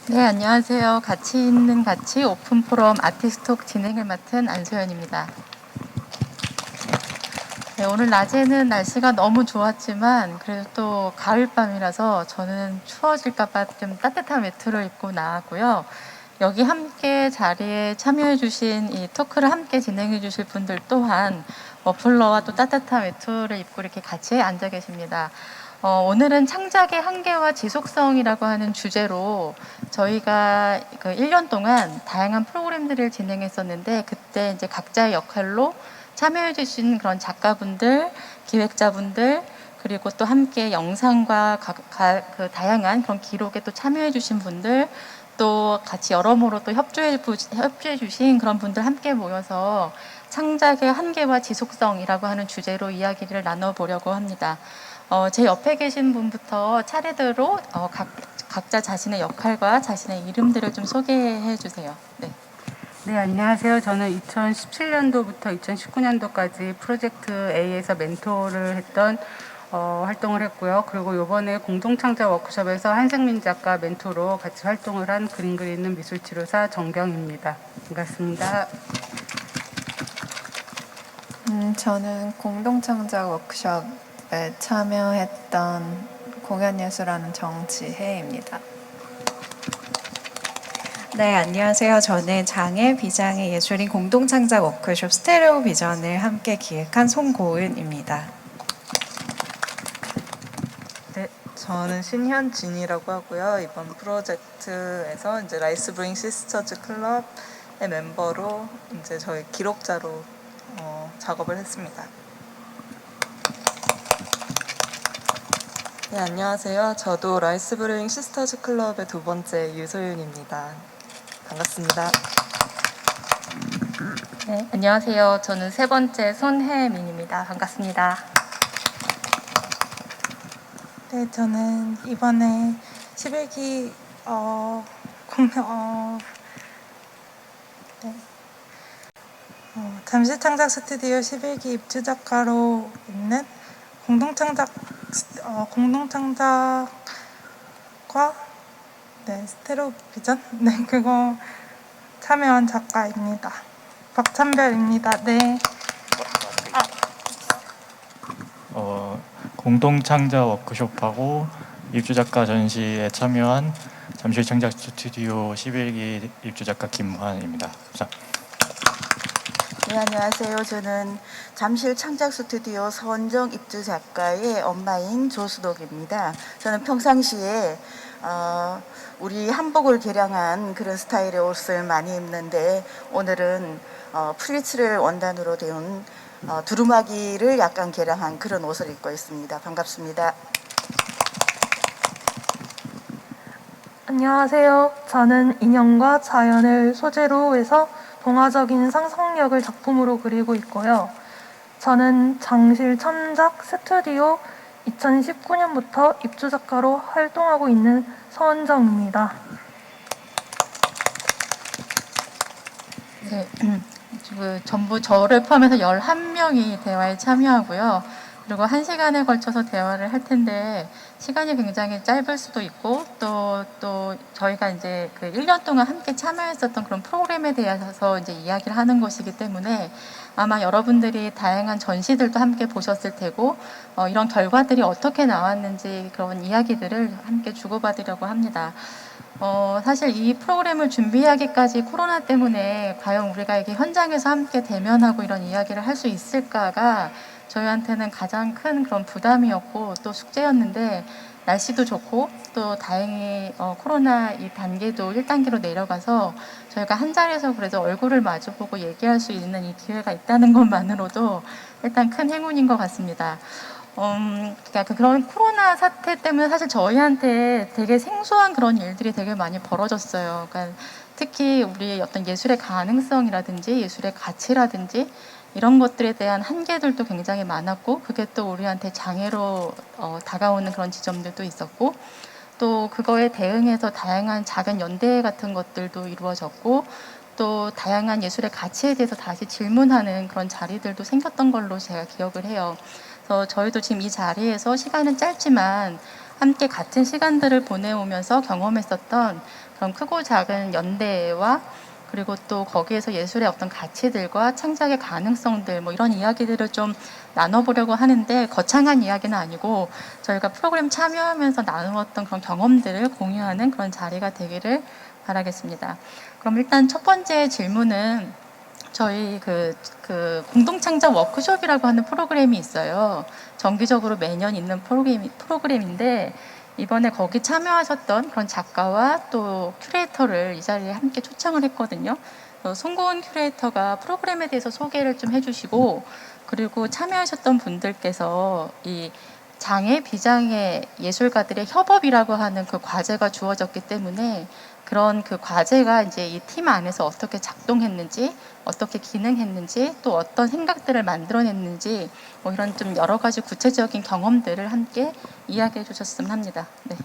네, 안녕하세요. 가치 있는 가치 오픈 포럼 아티스톡 진행을 맡은 안소연입니다. 네, 오늘 낮에는 날씨가 너무 좋았지만 그래도 또 가을밤이라서 저는 추워질까봐 좀 따뜻한 외투를 입고 나왔고요. 여기 함께 자리에 참여해주신 이 토크를 함께 진행해주실 분들 또한 머플러와 또 따뜻한 외투를 입고 이렇게 같이 앉아 계십니다. 오늘은 창작의 한계와 지속성이라고 하는 주제로 저희가 그 1년 동안 다양한 프로그램들을 진행했었는데 그때 이제 각자의 역할로 참여해주신 그런 작가분들, 기획자분들, 그리고 또 함께 영상과 그 다양한 그런 기록에 또 참여해주신 분들, 또 같이 여러모로 또 협조해주신 그런 분들 함께 모여서 창작의 한계와 지속성이라고 하는 주제로 이야기를 나눠보려고 합니다. 제 옆에 계신 분부터 차례대로 각자 자신의 역할과 자신의 이름들을 좀 소개해 주세요. 네. 네, 안녕하세요. 저는 2017년도부터 2019년도까지 프로젝트 A에서 멘토를 했던 활동을 했고요. 그리고 이번에 공동창작 워크숍에서 한승민 작가 멘토로 같이 활동을 한 그림 그리는 미술치료사 정경입니다. 반갑습니다. 저는 공동창작 워크숍에 참여했던 공연예술하는 정지혜입니다. 네, 안녕하세요. 저는 장애, 비장애 예술인 공동창작 워크숍 스테레오 비전을 함께 기획한 송고은입니다. 네, 저는 신현진이라고 하고요. 이번 프로젝트에서 이제 라이스 브링 시스터즈 클럽의 멤버로 이제 저희 기록자로 작업을 했습니다. 네, 안녕하세요. 저도 라이스 브링 시스터즈 클럽의 두 번째 유소윤입니다. 반갑습니다. 네, 안녕하세요. 저는 세 번째 손혜민입니다. 반갑습니다. 네, 저는 이번에 11기 잠실창작 스튜디오 11기 입주 작가로 있는 공동창작과 스테레오 비전 그거 참여한 작가입니다. 박찬별입니다. 네. 공동창작 워크숍하고 입주작가 전시에 참여한 잠실창작 스튜디오 11기 입주작가 김환입니다. 네, 안녕하세요. 저는 잠실 창작 스튜디오 서원정 입주 작가의 엄마인 조수덕입니다. 저는 평상시에 우리 한복을 개량한 그런 스타일의 옷을 많이 입는데 오늘은 플리츠를 원단으로 데운 두루마기를 약간 개량한 그런 옷을 입고 있습니다. 반갑습니다. 안녕하세요. 저는 인형과 자연을 소재로 해서 동화적인 상상력을 작품으로 그리고 있고요. 저는 장실 창작 스튜디오 2019년부터 입주작가로 활동하고 있는 서원정입니다. 네, 전부 저를 포함해서 11명이 대화에 참여하고요. 그리고 1시간에 걸쳐서 대화를 할 텐데 시간이 굉장히 짧을 수도 있고 또 저희가 이제 그 1년 동안 함께 참여했었던 그런 프로그램에 대해서 이제 이야기를 하는 것이기 때문에 아마 여러분들이 다양한 전시들도 함께 보셨을 테고 이런 결과들이 어떻게 나왔는지 그런 이야기들을 함께 주고받으려고 합니다. 사실 이 프로그램을 준비하기까지 코로나 때문에 과연 우리가 이게 현장에서 함께 대면하고 이런 이야기를 할 수 있을까가 저희한테는 가장 큰 그런 부담이었고 또 숙제였는데 날씨도 좋고 또 다행히 코로나 이 단계도 1단계로 내려가서 저희가 한 자리에서 그래도 얼굴을 마주보고 얘기할 수 있는 이 기회가 있다는 것만으로도 일단 큰 행운인 것 같습니다. 그러니까 그런 코로나 사태 때문에 사실 저희한테 되게 생소한 그런 일들이 되게 많이 벌어졌어요. 그러니까 특히 우리의 어떤 예술의 가능성이라든지 예술의 가치라든지 이런 것들에 대한 한계들도 굉장히 많았고 그게 또 우리한테 장애로 다가오는 그런 지점들도 있었고 또 그거에 대응해서 다양한 작은 연대 같은 것들도 이루어졌고 또 다양한 예술의 가치에 대해서 다시 질문하는 그런 자리들도 생겼던 걸로 제가 기억을 해요. 그래서 저희도 지금 이 자리에서 시간은 짧지만 함께 같은 시간들을 보내오면서 경험했었던 그런 크고 작은 연대와 그리고 또 거기에서 예술의 어떤 가치들과 창작의 가능성들 뭐 이런 이야기들을 좀 나눠보려고 하는데 거창한 이야기는 아니고 저희가 프로그램 참여하면서 나누었던 그런 경험들을 공유하는 그런 자리가 되기를 바라겠습니다. 그럼 일단 첫 번째 질문은 저희 그 공동창작 워크숍이라고 하는 프로그램이 있어요. 정기적으로 매년 있는 프로그램인데 이번에 거기 참여하셨던 그런 작가와 또 큐레이터를 이 자리에 함께 초청을 했거든요. 송고은 큐레이터가 프로그램에 대해서 소개를 좀 해주시고 그리고 참여하셨던 분들께서 이 장애, 비장애 예술가들의 협업이라고 하는 그 과제가 주어졌기 때문에 그런 그 과제가 이제 이 팀 안에서 어떻게 작동했는지, 어떻게 기능했는지, 또 어떤 생각들을 만들어냈는지, 뭐 이런 좀 여러 가지 구체적인 경험들을 함께 이야기해 주셨으면 합니다. 네.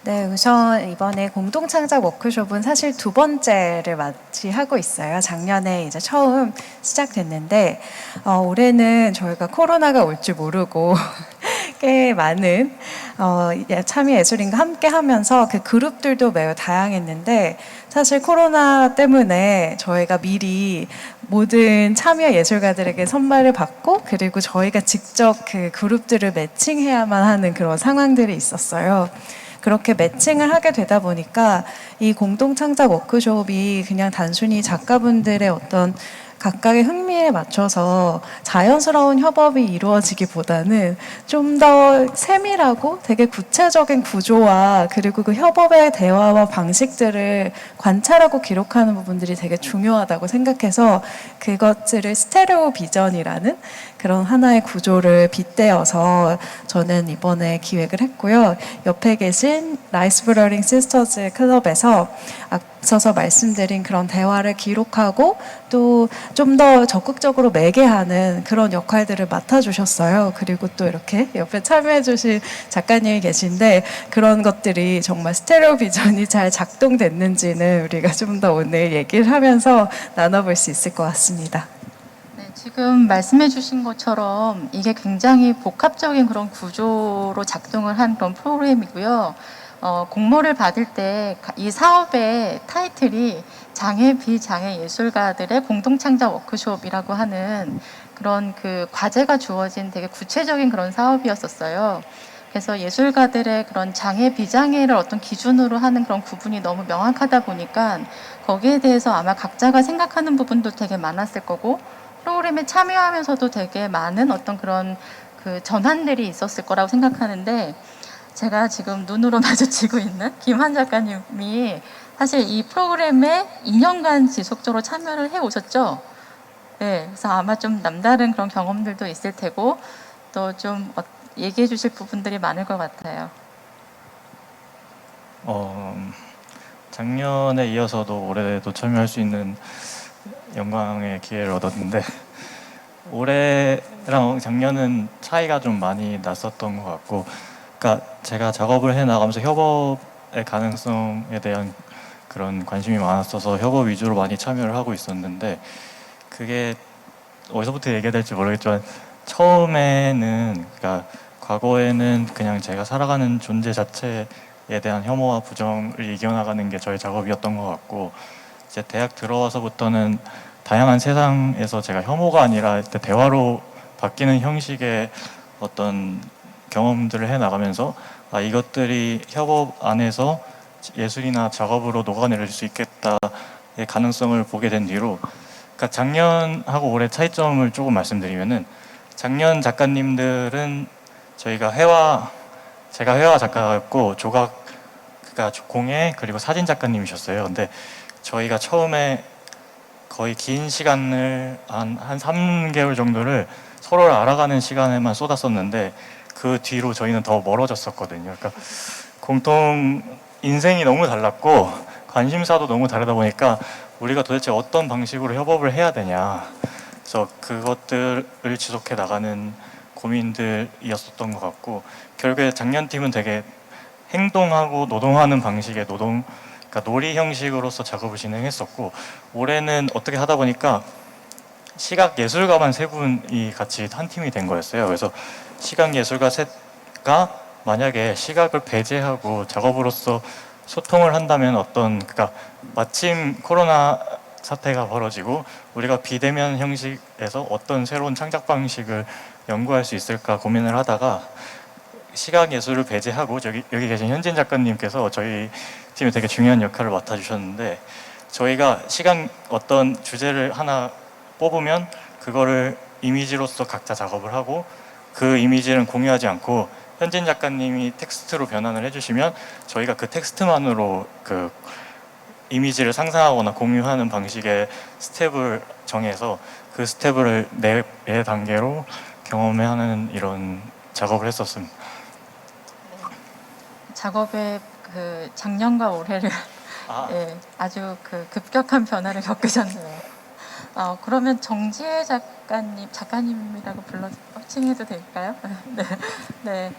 네, 우선 이번에 공동창작 워크숍은 사실 두 번째를 맞이하고 있어요. 작년에 이제 처음 시작됐는데 올해는 저희가 코로나가 올 줄 모르고 꽤 많은 참여 예술인과 함께 하면서 그 그룹들도 매우 다양했는데 사실 코로나 때문에 저희가 미리 모든 참여 예술가들에게 선발을 받고 그리고 저희가 직접 그 그룹들을 매칭해야만 하는 그런 상황들이 있었어요. 그렇게 매칭을 하게 되다 보니까 이 공동창작 워크숍이 그냥 단순히 작가분들의 어떤 각각의 흥미에 맞춰서 자연스러운 협업이 이루어지기보다는 좀 더 세밀하고 되게 구체적인 구조와 그리고 그 협업의 대화와 방식들을 관찰하고 기록하는 부분들이 되게 중요하다고 생각해서 그것들을 스테레오 비전이라는 그런 하나의 구조를 빗대어서 저는 이번에 기획을 했고요. 옆에 계신 라이스브러링 시스터즈 클럽에서 앞서서 말씀드린 그런 대화를 기록하고 또 좀 더 적극적으로 매개하는 그런 역할들을 맡아주셨어요. 그리고 또 이렇게 옆에 참여해주신 작가님이 계신데 그런 것들이 정말 스테레오 비전이 잘 작동됐는지는 우리가 좀 더 오늘 얘기를 하면서 나눠볼 수 있을 것 같습니다. 네, 지금 말씀해 주신 것처럼 이게 굉장히 복합적인 그런 구조로 작동을 한 그런 프로그램이고요. 공모를 받을 때 이 사업의 타이틀이 장애, 비장애 예술가들의 공동창작 워크숍이라고 하는 그런 그 과제가 주어진 되게 구체적인 그런 사업이었었어요. 그래서 예술가들의 그런 장애, 비장애를 어떤 기준으로 하는 그런 구분이 너무 명확하다 보니까 거기에 대해서 아마 각자가 생각하는 부분도 되게 많았을 거고 프로그램에 참여하면서도 되게 많은 어떤 그런 그 전환들이 있었을 거라고 생각하는데 제가 지금 눈으로 마주치고 있는 김한 작가님이 사실 이 프로그램에 2년간 지속적으로 참여를 해 오셨죠. 네, 그래서 아마 좀 남다른 그런 경험들도 있을 테고 또 좀 얘기해 주실 부분들이 많을 것 같아요. 작년에 이어서도 올해도 참여할 수 있는 영광의 기회를 얻었는데 올해랑 작년은 차이가 좀 많이 났었던 것 같고 그러니까 제가 작업을 해 나가면서 협업의 가능성에 대한 그런 관심이 많았어서 협업 위주로 많이 참여를 하고 있었는데 그게 어디서부터 얘기해야 될지 모르겠지만 처음에는 그러니까 과거에는 그냥 제가 살아가는 존재 자체에 대한 혐오와 부정을 이겨나가는 게 저의 작업이었던 것 같고 이제 대학 들어와서부터는 다양한 세상에서 제가 혐오가 아니라 대화로 바뀌는 형식의 어떤 경험들을 해 나가면서 이것들이 협업 안에서 예술이나 작업으로 녹아내릴 수 있겠다의 가능성을 보게 된 뒤로 그러니까 작년하고 올해 차이점을 조금 말씀드리면은 작년 작가님들은 제가 회화 작가였고 조각 그러니까 공예 그리고 사진 작가님이셨어요. 근데 저희가 처음에 거의 긴 시간을 한 3개월 정도를 서로를 알아가는 시간에만 쏟았었는데 그 뒤로 저희는 더 멀어졌었거든요. 그러니까 공통 인생이 너무 달랐고 관심사도 너무 다르다 보니까 우리가 도대체 어떤 방식으로 협업을 해야 되냐 그래서 그것들을 지속해 나가는 고민들이었었던 것 같고 결국에 작년 팀은 되게 행동하고 노동하는 방식의 그러니까 놀이 형식으로서 작업을 진행했었고 올해는 어떻게 하다 보니까 시각 예술가만 세 분이 같이 한 팀이 된 거였어요. 그래서 시각 예술가 셋과 만약에 시각을 배제하고 작업으로서 소통을 한다면 그러니까 마침 코로나 사태가 벌어지고 우리가 비대면 형식에서 어떤 새로운 창작 방식을 연구할 수 있을까 고민을 하다가 시각 예술을 배제하고 여기 계신 현진 작가님께서 저희 팀에 되게 중요한 역할을 맡아주셨는데, 저희가 어떤 주제를 하나 뽑으면 그거를 이미지로서 각자 작업을 하고 그 이미지는 공유하지 않고 현진 작가님이 텍스트로 변환을 해주시면 저희가 그 텍스트만으로 그 이미지를 상상하거나 공유하는 방식의 스텝을 정해서 그 스텝을 네 단계로 경험하는 이런 작업을 했었습니다. 작업의 그 작년과 올해를 예, 아주 그 급격한 변화를 겪으셨네요. 그러면 정지혜 작가님이라고 칭해도 될까요? 네, 네.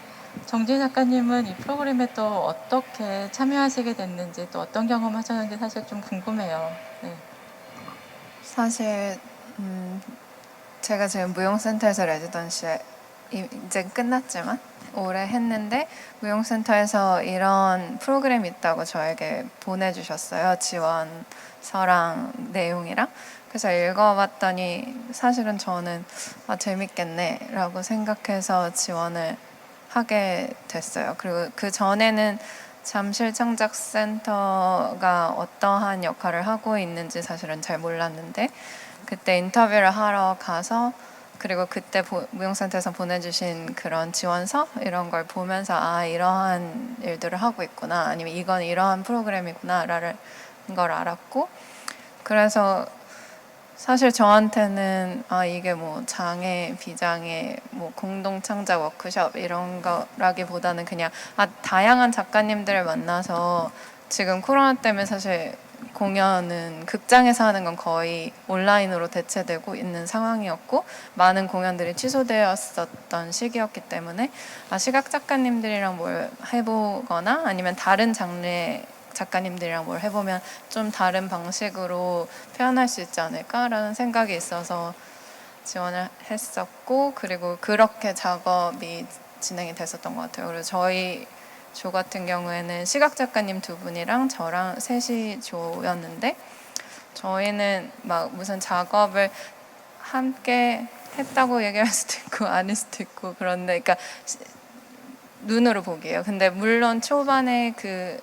정지혜 작가님은 이 프로그램에 또 어떻게 참여하시게 됐는지, 또 어떤 경험하셨는지 사실 좀 궁금해요. 네. 사실 제가 지금 무용센터에서 레지던시에 이제 끝났지만 올해 했는데, 무용센터에서 이런 프로그램이 있다고 저에게 보내주셨어요. 지원서랑 내용이랑. 그래서 읽어봤더니 사실은 저는 재밌겠네 라고 생각해서 지원을 하게 됐어요. 그리고 그 전에는 잠실창작센터가 어떠한 역할을 하고 있는지 사실은 잘 몰랐는데, 그때 인터뷰를 하러 가서, 그리고 그때 무용센터에서 보내주신 그런 지원서 이런 걸 보면서 이러한 일들을 하고 있구나, 아니면 이건 이러한 프로그램이구나 라는 걸 알았고, 그래서 사실 저한테는 이게 뭐 장애, 비장애, 뭐 공동 창작 워크숍 이런 거라기보다는 그냥 다양한 작가님들을 만나서, 지금 코로나 때문에 사실 공연은 극장에서 하는 건 거의 온라인으로 대체되고 있는 상황이었고, 많은 공연들이 취소되었었던 시기였기 때문에 시각 작가님들이랑 뭘 해보거나 아니면 다른 장르의 작가님들이랑 뭘 해보면 좀 다른 방식으로 표현할 수 있지 않을까라는 생각이 있어서 지원을 했었고, 그리고 그렇게 작업이 진행이 됐었던 것 같아요. 그리고 저희 조 같은 경우에는 시각 작가님 2분이랑 저랑 셋이 조였는데, 저희는 막 무슨 작업을 함께 했다고 얘기할 수도 있고 아닐 수도 있고, 그런데 그러니까 눈으로 보기예요. 근데 물론 초반에 그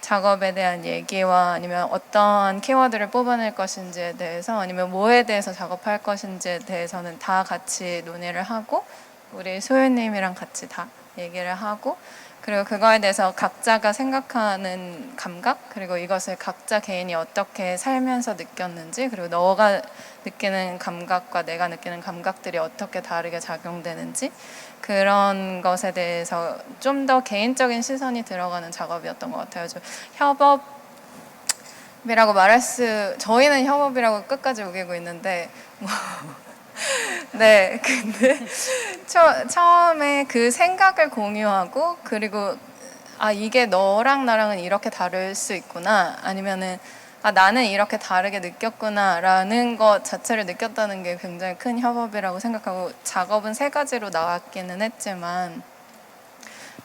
작업에 대한 얘기와 아니면 어떠한 키워드를 뽑아낼 것인지에 대해서, 아니면 뭐에 대해서 작업할 것인지에 대해서는 다 같이 논의를 하고, 우리 소연님이랑 같이 다 얘기를 하고, 그리고 그거에 대해서 각자가 생각하는 감각, 그리고 이것을 각자 개인이 어떻게 살면서 느꼈는지, 그리고 너가 느끼는 감각과 내가 느끼는 감각들이 어떻게 다르게 작용되는지, 그런 것에 대해서 좀 더 개인적인 시선이 들어가는 작업이었던 것 같아요. 협업이라고 저희는 협업이라고 끝까지 우기고 있는데 네, 근데 처음에 그 생각을 공유하고, 그리고 이게 너랑 나랑은 이렇게 다를 수 있구나, 아니면은 나는 이렇게 다르게 느꼈구나라는 것 자체를 느꼈다는 게 굉장히 큰 협업이라고 생각하고, 작업은 3가지로 나왔기는 했지만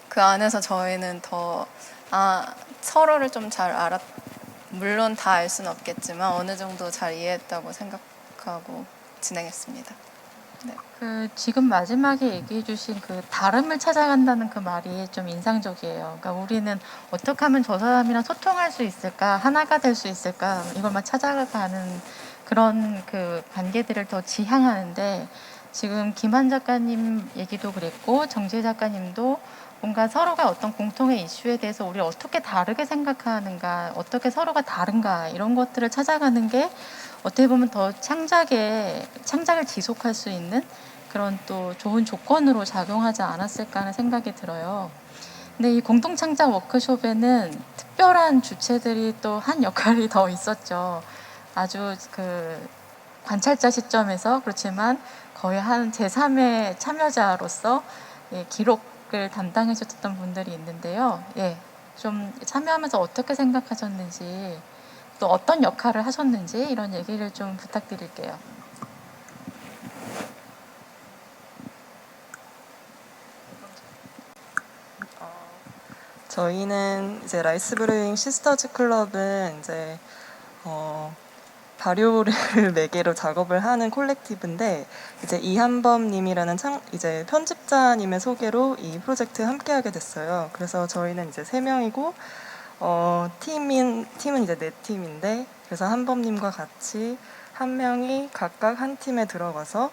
그 안에서 저희는 더 서로를 좀 잘 물론 다 알 수는 없겠지만 어느 정도 잘 이해했다고 생각하고 진행했습니다. 네. 지금 마지막에 얘기해 주신 그 다름을 찾아간다는 그 말이 좀 인상적이에요. 그러니까 우리는 어떻게 하면 저 사람이랑 소통할 수 있을까, 하나가 될 수 있을까, 이걸만 찾아가는 그런 그 관계들을 더 지향하는데, 지금 김한 작가님 얘기도 그랬고 정지혜 작가님도 뭔가 서로가 어떤 공통의 이슈에 대해서 우리 어떻게 다르게 생각하는가, 어떻게 서로가 다른가, 이런 것들을 찾아가는 게 어떻게 보면 더 창작을 지속할 수 있는 그런 또 좋은 조건으로 작용하지 않았을까 하는 생각이 들어요. 근데 이 공동창작 워크숍에는 특별한 주체들이 또 한 역할이 더 있었죠. 아주 그 관찰자 시점에서, 그렇지만 거의 한 제3의 참여자로서 기록을 담당해 주셨던 분들이 있는데요. 좀 참여하면서 어떻게 생각하셨는지, 또 어떤 역할을 하셨는지 이런 얘기를 좀 부탁드릴게요. 저희는 이제 라이스브루잉 시스터즈 클럽은 이제 발효를 매개로 작업을 하는 콜렉티브인데 이제 이한범님이라는 이제 편집자님의 소개로 이 프로젝트에 함께하게 됐어요. 그래서 저희는 이제 3명이고 팀은 이제 4팀인데 그래서 한범님과 같이 한 명이 각각 한 팀에 들어가서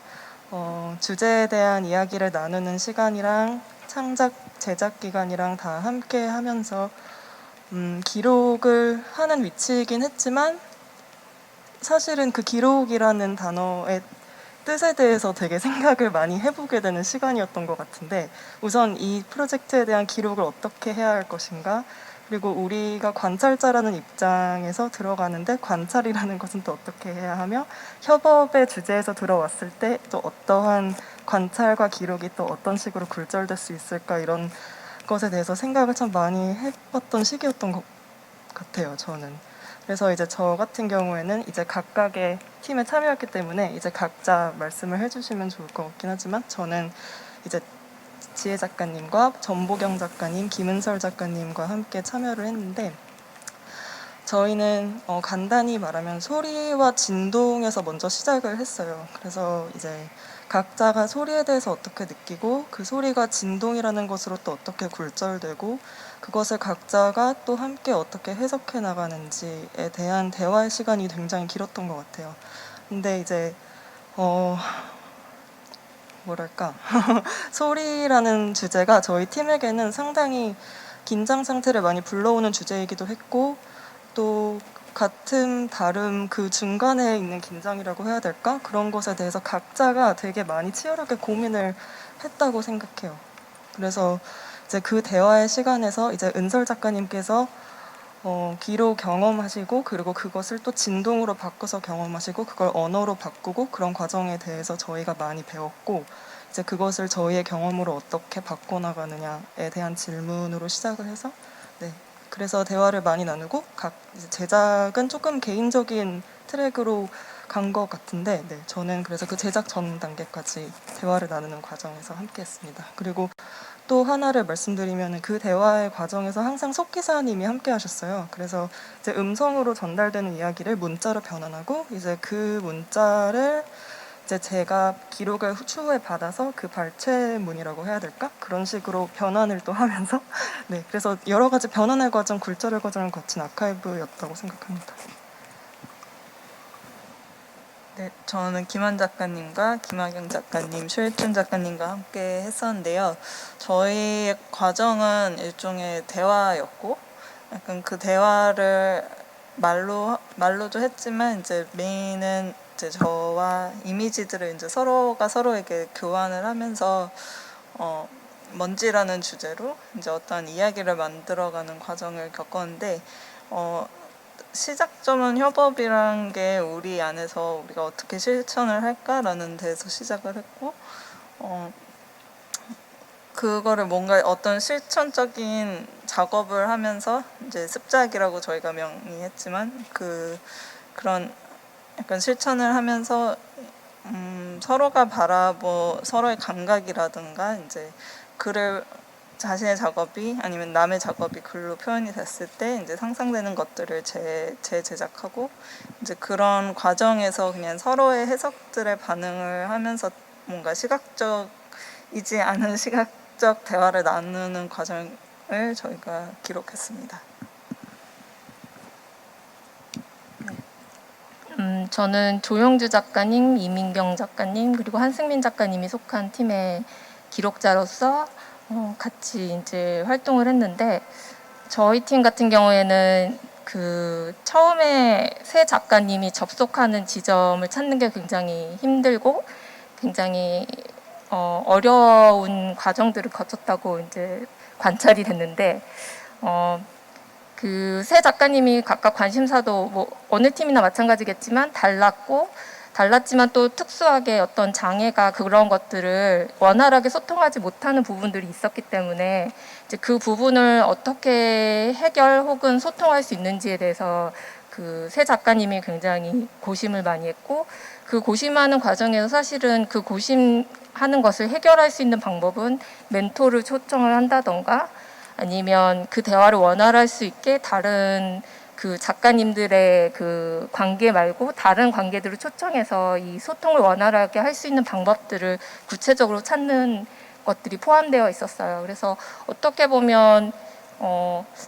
주제에 대한 이야기를 나누는 시간이랑 창작 제작 기간이랑 다 함께 하면서 기록을 하는 위치이긴 했지만 사실은 그 기록이라는 단어의 뜻에 대해서 되게 생각을 많이 해보게 되는 시간이었던 것 같은데 우선 이 프로젝트에 대한 기록을 어떻게 해야 할 것인가 그리고 우리가 관찰자라는 입장에서 들어가는데 관찰이라는 것은 또 어떻게 해야 하며 협업의 주제에서 들어왔을 때 또 어떠한 관찰과 기록이 또 어떤 식으로 굴절될 수 있을까 이런 것에 대해서 생각을 참 많이 해봤던 시기였던 것 같아요, 저는. 그래서 이제 저 같은 경우에는 이제 각각의 팀에 참여했기 때문에 이제 각자 말씀을 해주시면 좋을 것 같긴 하지만 저는 이제 지혜 작가님과 전보경 작가님, 김은설 작가님과 함께 참여를 했는데 저희는 간단히 말하면 소리와 진동에서 먼저 시작을 했어요. 그래서 이제 각자가 소리에 대해서 어떻게 느끼고 그 소리가 진동이라는 것으로 또 어떻게 굴절되고 그것을 각자가 또 함께 어떻게 해석해 나가는지에 대한 대화의 시간이 굉장히 길었던 것 같아요. 근데 이제 뭐랄까 소리라는 주제가 저희 팀에게는 상당히 긴장 상태를 많이 불러오는 주제이기도 했고 또 같음, 다름 그 중간에 있는 긴장이라고 해야 될까? 그런 것에 대해서 각자가 되게 많이 치열하게 고민을 했다고 생각해요. 그래서 이제 그 대화의 시간에서 이제 은설 작가님께서 귀로 경험하시고 그리고 그것을 또 진동으로 바꿔서 경험하시고 그걸 언어로 바꾸고 그런 과정에 대해서 저희가 많이 배웠고 이제 그것을 저희의 경험으로 어떻게 바꿔나가느냐에 대한 질문으로 시작을 해서 네. 그래서 대화를 많이 나누고 각 제작은 조금 개인적인 트랙으로 간 것 같은데 네, 저는 그래서 그 제작 전 단계까지 대화를 나누는 과정에서 함께했습니다. 그리고 또 하나를 말씀드리면 그 대화의 과정에서 항상 속기사님이 함께 하셨어요. 그래서 이제 음성으로 전달되는 이야기를 문자로 변환하고 이제 그 문자를 이제 제가 기록을 추후에 받아서 그 발췌문이라고 해야 될까? 그런 식으로 변환을 또 하면서 네, 그래서 여러 가지 변환의 과정, 굴절의 과정을 거친 아카이브였다고 생각합니다. 네, 저는 김한 작가님과 김하경 작가님, 최일준 작가님과 함께 했었는데요. 저희 과정은 일종의 대화였고, 약간 그 대화를 말로도 했지만 이제 메인은 이제 저와 이미지들을 이제 서로가 서로에게 교환을 하면서 먼지라는 주제로 이제 어떤 이야기를 만들어가는 과정을 겪었는데. 시작점은 협업이란 게 우리 안에서 우리가 어떻게 실천을 할까라는 데서 시작을 했고 그거를 뭔가 어떤 실천적인 작업을 하면서 이제 습작이라고 저희가 명의했지만 그런 약간 실천을 하면서 서로가 서로의 감각이라든가 이제 글을 자신의 작업이 아니면 남의 작업이 글로 표현이 됐을 때 이제 상상되는 것들을 재제작하고 이제 그런 과정에서 그냥 서로의 해석들의 반응을 하면서 뭔가 시각적이지 않은 시각적 대화를 나누는 과정을 저희가 기록했습니다. 저는 조영주 작가님, 이민경 작가님 그리고 한승민 작가님이 속한 팀의 기록자로서 같이 이제 활동을 했는데 저희 팀 같은 경우에는 그 처음에 새 작가님이 접속하는 지점을 찾는 게 굉장히 힘들고 굉장히 어려운 과정들을 거쳤다고 이제 관찰이 됐는데 그 새 작가님이 각각 관심사도 뭐 어느 팀이나 마찬가지겠지만 달랐지만 또 특수하게 어떤 장애가 그런 것들을 원활하게 소통하지 못하는 부분들이 있었기 때문에 이제 그 부분을 어떻게 해결 혹은 소통할 수 있는지에 대해서 그 새 작가님이 굉장히 고심을 많이 했고 그 고심하는 과정에서 사실은 그 고심하는 것을 해결할 수 있는 방법은 멘토를 초청을 한다던가 아니면 그 대화를 원활할 수 있게 다른 그 작가님들의 그 관계 말고 다른 관계들을 초청해서 이 소통을 원활하게 할 수 있는 방법들을 구체적으로 찾는 것들이 포함되어 있었어요. 그래서 어떻게 보면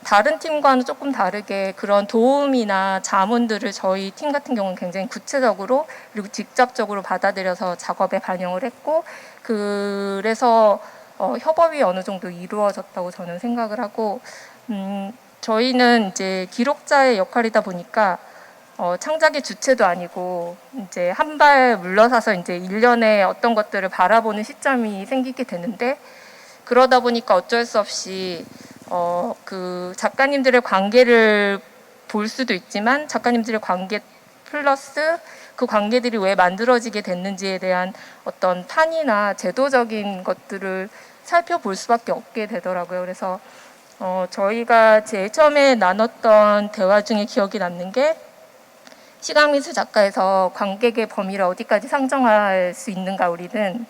다른 팀과는 조금 다르게 그런 도움이나 자문들을 저희 팀 같은 경우는 굉장히 구체적으로 그리고 직접적으로 받아들여서 작업에 반영을 했고, 그래서 협업이 어느 정도 이루어졌다고 저는 생각을 하고, 저희는 이제 기록자의 역할이다 보니까 창작의 주체도 아니고 이제 한 발 물러서서 이제 일련의 어떤 것들을 바라보는 시점이 생기게 되는데, 그러다 보니까 어쩔 수 없이 그 작가님들의 관계를 볼 수도 있지만 작가님들의 관계 플러스 그 관계들이 왜 만들어지게 됐는지에 대한 어떤 판이나 제도적인 것들을 살펴볼 수밖에 없게 되더라고요. 그래서 저희가 제일 처음에 나눴던 대화 중에 기억이 남는 게, 시각미술 작가에서 관객의 범위를 어디까지 상정할 수 있는가 우리는.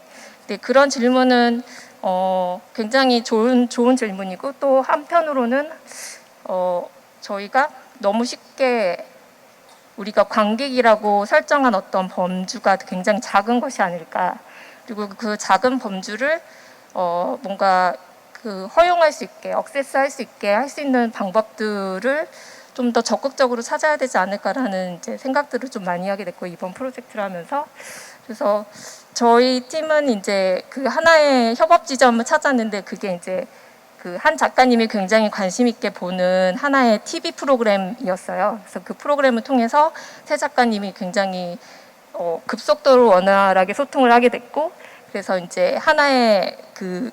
네, 그런 질문은 굉장히 좋은 질문이고, 또 한편으로는 저희가 너무 쉽게 우리가 관객이라고 설정한 어떤 범주가 굉장히 작은 것이 아닐까. 그리고 그 작은 범주를 뭔가 그 허용할 수 있게, 억세스할 수 있게 할 수 있는 방법들을 좀 더 적극적으로 찾아야 되지 않을까라는 이제 생각들을 좀 많이 하게 됐고, 이번 프로젝트를 하면서. 그래서 저희 팀은 이제 그 하나의 협업 지점을 찾았는데, 그게 이제 그 한 작가님이 굉장히 관심 있게 보는 하나의 TV 프로그램이었어요. 그래서 그 프로그램을 통해서 새 작가님이 굉장히 급속도로 원활하게 소통을 하게 됐고, 그래서 이제 하나의 그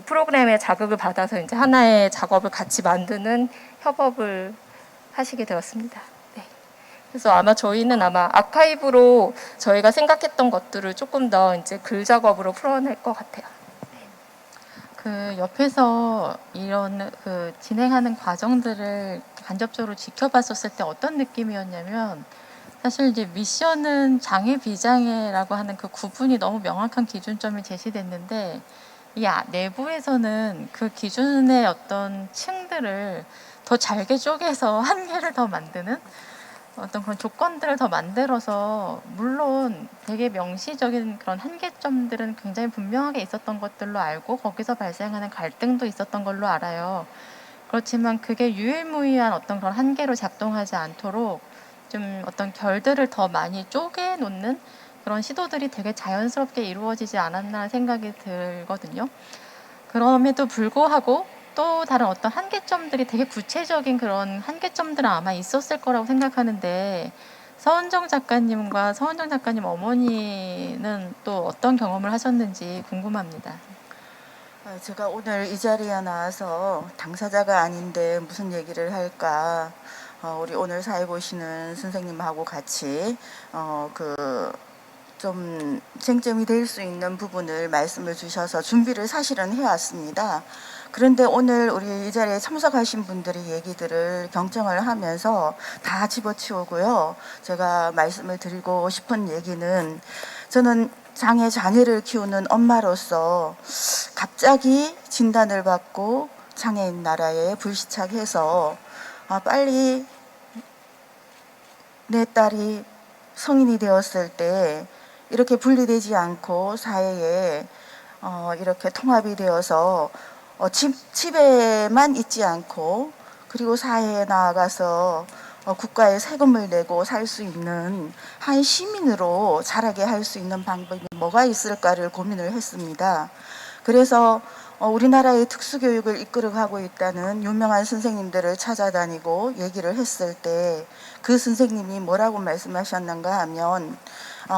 프로그램의 자극을 받아서 이제 하나의 작업을 같이 만드는 협업을 하시게 되었습니다. 네. 그래서 아마 저희는 아카이브로 저희가 생각했던 것들을 조금 더 이제 글 작업으로 풀어낼 것 같아요. 그 옆에서 이런 그 진행하는 과정들을 간접적으로 지켜봤었을 때 어떤 느낌이었냐면, 사실 이제 미션은 장애 비장애라고 하는 그 구분이 너무 명확한 기준점이 제시됐는데, 이 내부에서는 그 기준의 어떤 층들을 더 잘게 쪼개서 한계를 더 만드는 어떤 그런 조건들을 더 만들어서, 물론 되게 명시적인 그런 한계점들은 굉장히 분명하게 있었던 것들로 알고 거기서 발생하는 갈등도 있었던 걸로 알아요. 그렇지만 그게 유일무이한 어떤 그런 한계로 작동하지 않도록 좀 어떤 결들을 더 많이 쪼개놓는 그런 시도들이 되게 자연스럽게 이루어지지 않았나 생각이 들거든요. 그럼에도 불구하고 또 다른 어떤 한계점들이, 되게 구체적인 그런 한계점들은 아마 있었을 거라고 생각하는데, 서은정 작가님과 서은정 작가님 어머니는 또 어떤 경험을 하셨는지 궁금합니다. 제가 오늘 이 자리에 나와서 당사자가 아닌데 무슨 얘기를 할까, 우리 오늘 사회 보시는 선생님하고 같이 좀 쟁점이 될 수 있는 부분을 말씀을 주셔서 준비를 사실은 해왔습니다. 그런데 오늘 우리 이 자리에 참석하신 분들이 얘기들을 경청을 하면서 다 집어치우고요. 제가 말씀을 드리고 싶은 얘기는, 저는 장애 자녀를 키우는 엄마로서 갑자기 진단을 받고 장애인 나라에 불시착해서 빨리 내 딸이 성인이 되었을 때 이렇게 분리되지 않고 사회에 이렇게 통합이 되어서 집에만 있지 않고, 그리고 사회에 나아가서 국가에 세금을 내고 살 수 있는 한 시민으로 자라게 할 수 있는 방법이 뭐가 있을까를 고민을 했습니다. 그래서 우리나라의 특수교육을 이끌어가고 있다는 유명한 선생님들을 찾아다니고 얘기를 했을 때, 그 선생님이 뭐라고 말씀하셨는가 하면,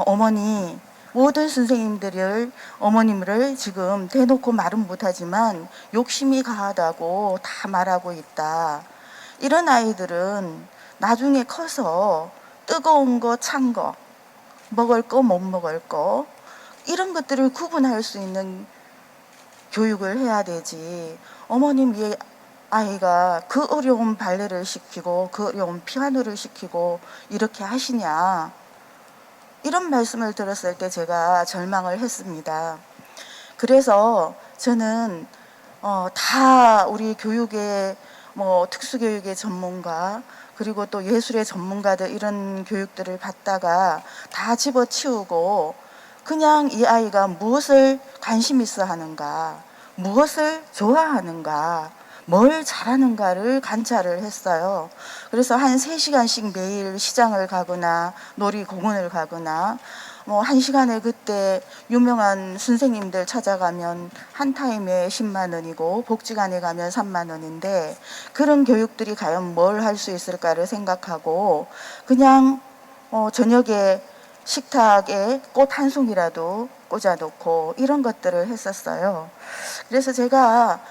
어머니, 모든 선생님들을, 어머님을 지금 대놓고 말은 못하지만 욕심이 가하다고 다 말하고 있다. 이런 아이들은 나중에 커서 뜨거운 거, 찬 거, 먹을 거, 못 먹을 거, 이런 것들을 구분할 수 있는 교육을 해야 되지. 어머님, 이 아이가 그 어려운 발레를 시키고 그 어려운 피아노를 시키고 이렇게 하시냐, 이런 말씀을 들었을 때 제가 절망을 했습니다. 그래서 저는 다 우리 교육의 뭐 특수교육의 전문가 그리고 또 예술의 전문가들 이런 교육들을 받다가 다 집어치우고 그냥 이 아이가 무엇을 관심 있어 하는가, 무엇을 좋아하는가, 뭘 잘하는가를 관찰을 했어요. 그래서 한 3시간씩 매일 시장을 가거나 놀이공원을 가거나 뭐 1시간에 그때 유명한 선생님들 찾아가면 한 타임에 10만 원이고 복지관에 가면 3만 원인데 그런 교육들이 과연 뭘 할 수 있을까를 생각하고 그냥 저녁에 식탁에 꽃 한 송이라도 꽂아놓고 이런 것들을 했었어요. 그래서 제가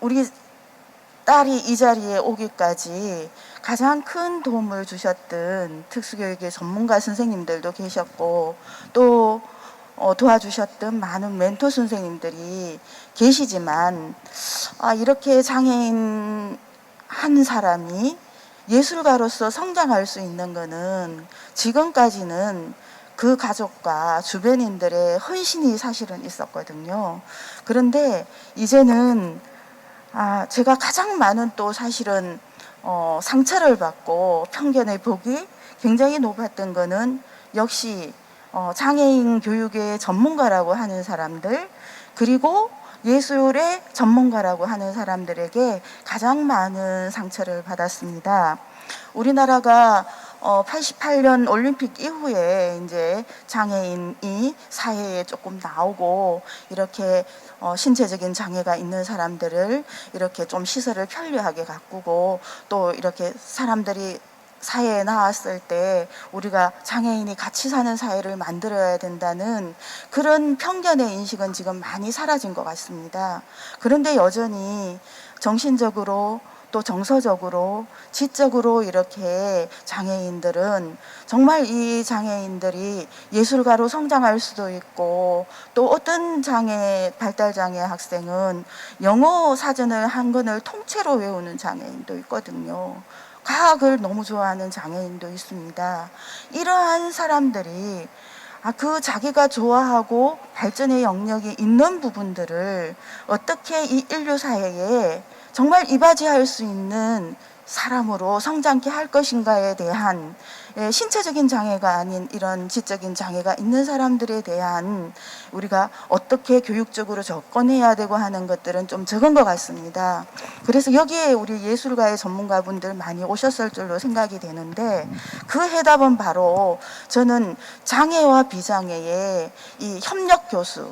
우리 딸이 이 자리에 오기까지 가장 큰 도움을 주셨던 특수교육의 전문가 선생님들도 계셨고 또 도와주셨던 많은 멘토 선생님들이 계시지만 이렇게 장애인 한 사람이 예술가로서 성장할 수 있는 거는 지금까지는 그 가족과 주변인들의 헌신이 사실은 있었거든요. 그런데 이제는 제가 가장 많은 또 사실은 상처를 받고 편견의 폭이 굉장히 높았던 거는 역시 장애인 교육의 전문가라고 하는 사람들 그리고 예술의 전문가라고 하는 사람들에게 가장 많은 상처를 받았습니다. 우리나라가 88년 올림픽 이후에 이제 장애인이 사회에 조금 나오고 이렇게 신체적인 장애가 있는 사람들을 이렇게 좀 시설을 편리하게 가꾸고 또 이렇게 사람들이 사회에 나왔을 때 우리가 장애인이 같이 사는 사회를 만들어야 된다는 그런 편견의 인식은 지금 많이 사라진 것 같습니다. 그런데 여전히 정신적으로 또 정서적으로 지적으로 이렇게 장애인들은 정말 이 장애인들이 예술가로 성장할 수도 있고 또 어떤 발달장애 학생은 영어 사전을 한 권을 통째로 외우는 장애인도 있거든요. 과학을 너무 좋아하는 장애인도 있습니다. 이러한 사람들이 그 자기가 좋아하고 발전의 영역이 있는 부분들을 어떻게 이 인류 사회에 정말 이바지할 수 있는 사람으로 성장케 할 것인가에 대한 신체적인 장애가 아닌 이런 지적인 장애가 있는 사람들에 대한 우리가 어떻게 교육적으로 접근해야 되고 하는 것들은 좀 적은 것 같습니다. 그래서 여기에 우리 예술가의 전문가분들 많이 오셨을 줄로 생각이 되는데 그 해답은 바로 저는 장애와 비장애의 이 협력 교수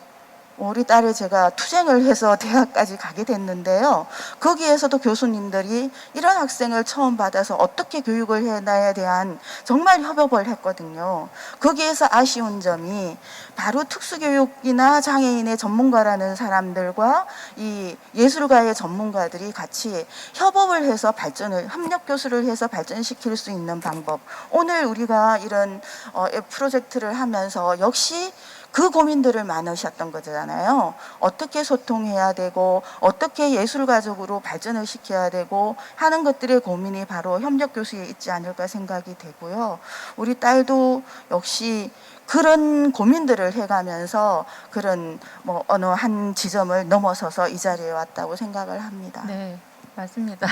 우리 딸을 제가 투쟁을 해서 대학까지 가게 됐는데요. 거기에서도 교수님들이 이런 학생을 처음 받아서 어떻게 교육을 해나에 대한 정말 협업을 했거든요. 거기에서 아쉬운 점이 바로 특수교육이나 장애인의 전문가라는 사람들과 이 예술가의 전문가들이 같이 협업을 해서 협력 교수를 해서 발전시킬 수 있는 방법. 오늘 우리가 이런 프로젝트를 하면서 역시 그 고민들을 많으셨던 거잖아요. 어떻게 소통해야 되고 어떻게 예술가적으로 발전을 시켜야 되고 하는 것들의 고민이 바로 협력 교수에 있지 않을까 생각이 되고요. 우리 딸도 역시 그런 고민들을 해가면서 그런 어느 한 지점을 넘어서서 이 자리에 왔다고 생각을 합니다. 네, 맞습니다.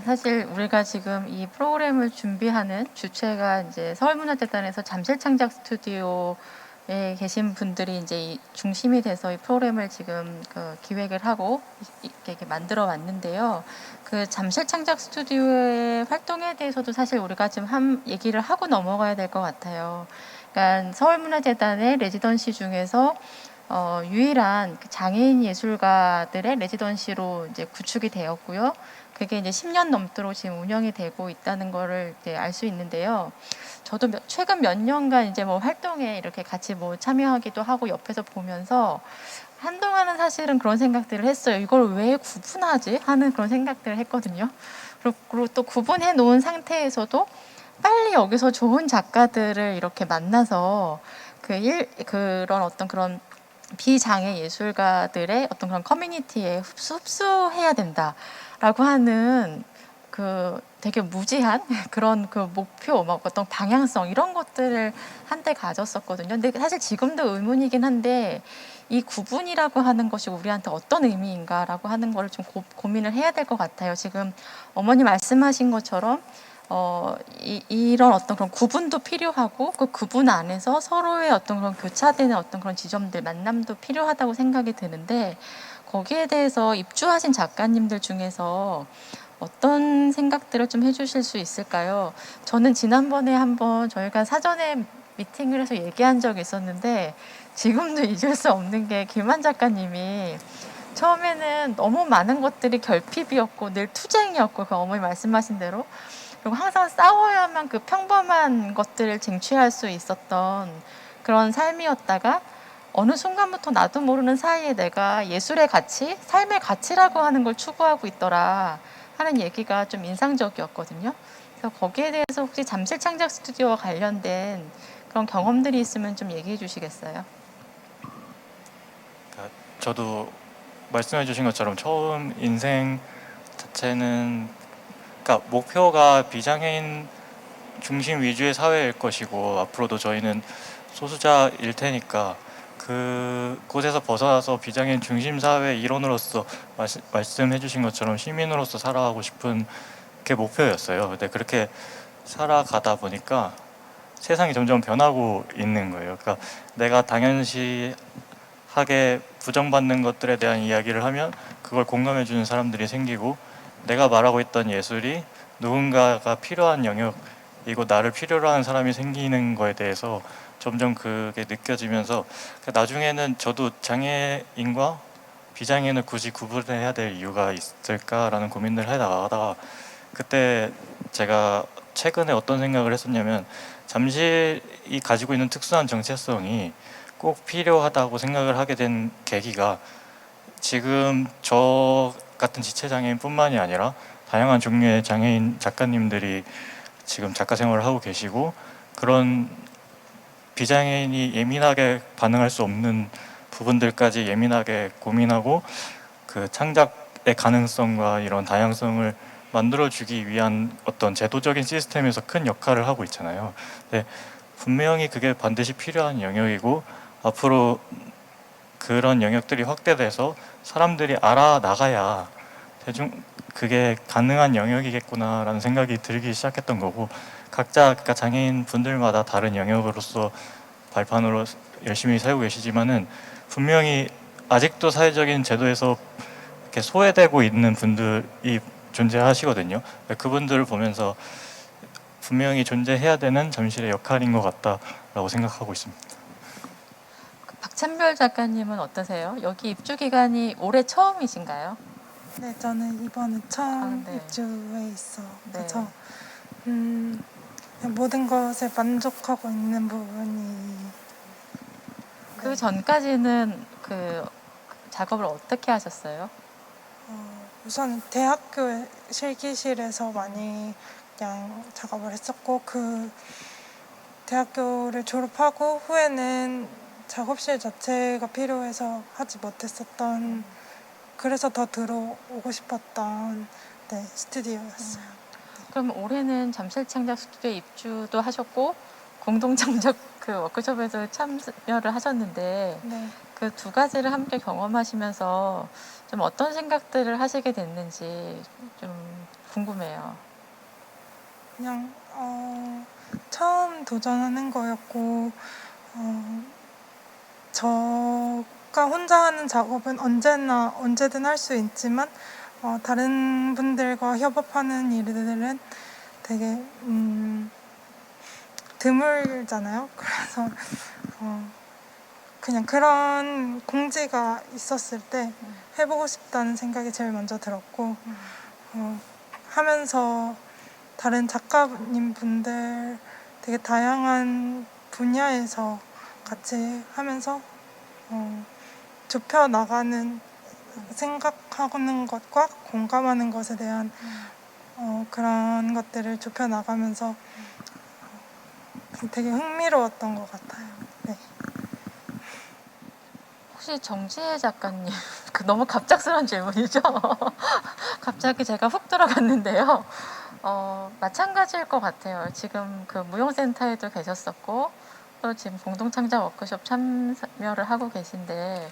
사실 우리가 지금 이 프로그램을 준비하는 주체가 이제 서울문화재단에서 잠실창작 스튜디오에 계신 분들이 이제 이 중심이 돼서 이 프로그램을 지금 기획을 하고 이렇게 만들어 왔는데요. 그 잠실창작 스튜디오의 활동에 대해서도 사실 우리가 지금 얘기를 하고 넘어가야 될 것 같아요. 그러니까 서울문화재단의 레지던시 중에서 유일한 장애인 예술가들의 레지던시로 이제 구축이 되었고요. 그게 이제 10년 넘도록 지금 운영이 되고 있다는 거를 이제 알 수 있는데요. 저도 최근 몇 년간 이제 활동에 이렇게 같이 참여하기도 하고 옆에서 보면서 한동안은 사실은 그런 생각들을 했어요. 이걸 왜 구분하지? 하는 그런 생각들을 했거든요. 그리고 또 구분해 놓은 상태에서도 빨리 여기서 좋은 작가들을 이렇게 만나서 그런 비장애 예술가들의 어떤 그런 커뮤니티에 흡수해야 된다라고 하는 되게 무지한 그런 그 목표, 막 어떤 방향성 이런 것들을 한때 가졌었거든요. 근데 사실 지금도 의문이긴 한데 이 구분이라고 하는 것이 우리한테 어떤 의미인가라고 하는 거를 좀 고민을 해야 될 것 같아요. 지금 어머니 말씀하신 것처럼 이런 어떤 그런 구분도 필요하고 그 구분 안에서 서로의 어떤 그런 교차되는 어떤 그런 지점들, 만남도 필요하다고 생각이 드는데 거기에 대해서 입주하신 작가님들 중에서 어떤 생각들을 좀 해주실 수 있을까요? 저는 지난번에 한번 저희가 사전에 미팅을 해서 얘기한 적이 있었는데 지금도 잊을 수 없는 게 김한 작가님이 처음에는 너무 많은 것들이 결핍이었고 늘 투쟁이었고 그 어머니 말씀하신 대로 그리고 항상 싸워야만 그 평범한 것들을 쟁취할 수 있었던 그런 삶이었다가 어느 순간부터 나도 모르는 사이에 내가 예술의 가치, 삶의 가치라고 하는 걸 추구하고 있더라 하는 얘기가 좀 인상적이었거든요. 그래서 거기에 대해서 혹시 잠실 창작 스튜디오와 관련된 그런 경험들이 있으면 좀 얘기해 주시겠어요? 그러니까 저도 말씀해 주신 것처럼 처음 인생 자체는 그러니까 목표가 비장애인 중심 위주의 사회일 것이고 앞으로도 저희는 소수자일 테니까 그곳에서 벗어나서 비장애인 중심 사회 일원으로서 말씀해 주신 것처럼 시민으로서 살아가고 싶은 게 목표였어요. 근데 그렇게 살아가다 보니까 세상이 점점 변하고 있는 거예요. 그러니까 내가 당연시하게 부정받는 것들에 대한 이야기를 하면 그걸 공감해 주는 사람들이 생기고 내가 말하고 있던 예술이 누군가가 필요한 영역이고 나를 필요로 하는 사람이 생기는 거에 대해서 점점 그게 느껴지면서 나중에는 저도 장애인과 비장애인을 굳이 구분해야 될 이유가 있을까라는 고민을 해나가다가 그때 제가 최근에 어떤 생각을 했었냐면 잠실이 가지고 있는 특수한 정체성이 꼭 필요하다고 생각을 하게 된 계기가 지금 저 같은 지체장애인뿐만이 아니라 다양한 종류의 장애인 작가님들이 지금 작가 생활을 하고 계시고 그런 비장애인이 예민하게 반응할 수 없는 부분들까지 예민하게 고민하고 그 창작의 가능성과 이런 다양성을 만들어주기 위한 어떤 제도적인 시스템에서 큰 역할을 하고 있잖아요. 근데 분명히 그게 반드시 필요한 영역이고 앞으로 그런 영역들이 확대돼서 사람들이 알아나가야 그게 가능한 영역이겠구나라는 생각이 들기 시작했던 거고 각자 그러니까 장애인 분들마다 다른 영역으로서 발판으로 열심히 살고 계시지만은 분명히 아직도 사회적인 제도에서 이렇게 소외되고 있는 분들이 존재하시거든요. 그분들을 보면서 분명히 존재해야 되는 잠실의 역할인 것 같다라고 생각하고 있습니다. 박찬별 작가님은 어떠세요? 여기 입주 기간이 올해 처음이신가요? 네, 저는 이번에 처음 네. 입주해 있어서 네. 모든 것에 만족하고 있는 부분이 그 전까지는 그 작업을 어떻게 하셨어요? 우선 대학교 실기실에서 많이 그냥 작업을 했었고 그 대학교를 졸업하고 후에는 작업실 자체가 필요해서 하지 못했었던 그래서 더 들어오고 싶었던 스튜디오였어요. 그럼 올해는 잠실 창작 스튜디오 입주도 하셨고 공동 창작 그 워크숍에도 참여를 하셨는데 네. 그 두 가지를 함께 경험하시면서 좀 어떤 생각들을 하시게 됐는지 좀 궁금해요. 그냥 처음 도전하는 거였고 저가 혼자 하는 작업은 언제든 할 수 있지만 다른 분들과 협업하는 일들은 되게 드물잖아요. 그래서 그냥 그런 공지가 있었을 때 해보고 싶다는 생각이 제일 먼저 들었고 하면서 다른 작가님 분들 되게 다양한 분야에서 같이 하면서 좁혀나가는 생각하는 것과 공감하는 것에 대한 그런 것들을 좁혀나가면서 되게 흥미로웠던 것 같아요. 네. 혹시 정지혜 작가님 그 너무 갑작스러운 질문이죠? 갑자기 제가 훅 들어갔는데요. 마찬가지일 것 같아요. 지금 그 무용센터에도 계셨었고 또 지금 공동창작 워크숍 참여를 하고 계신데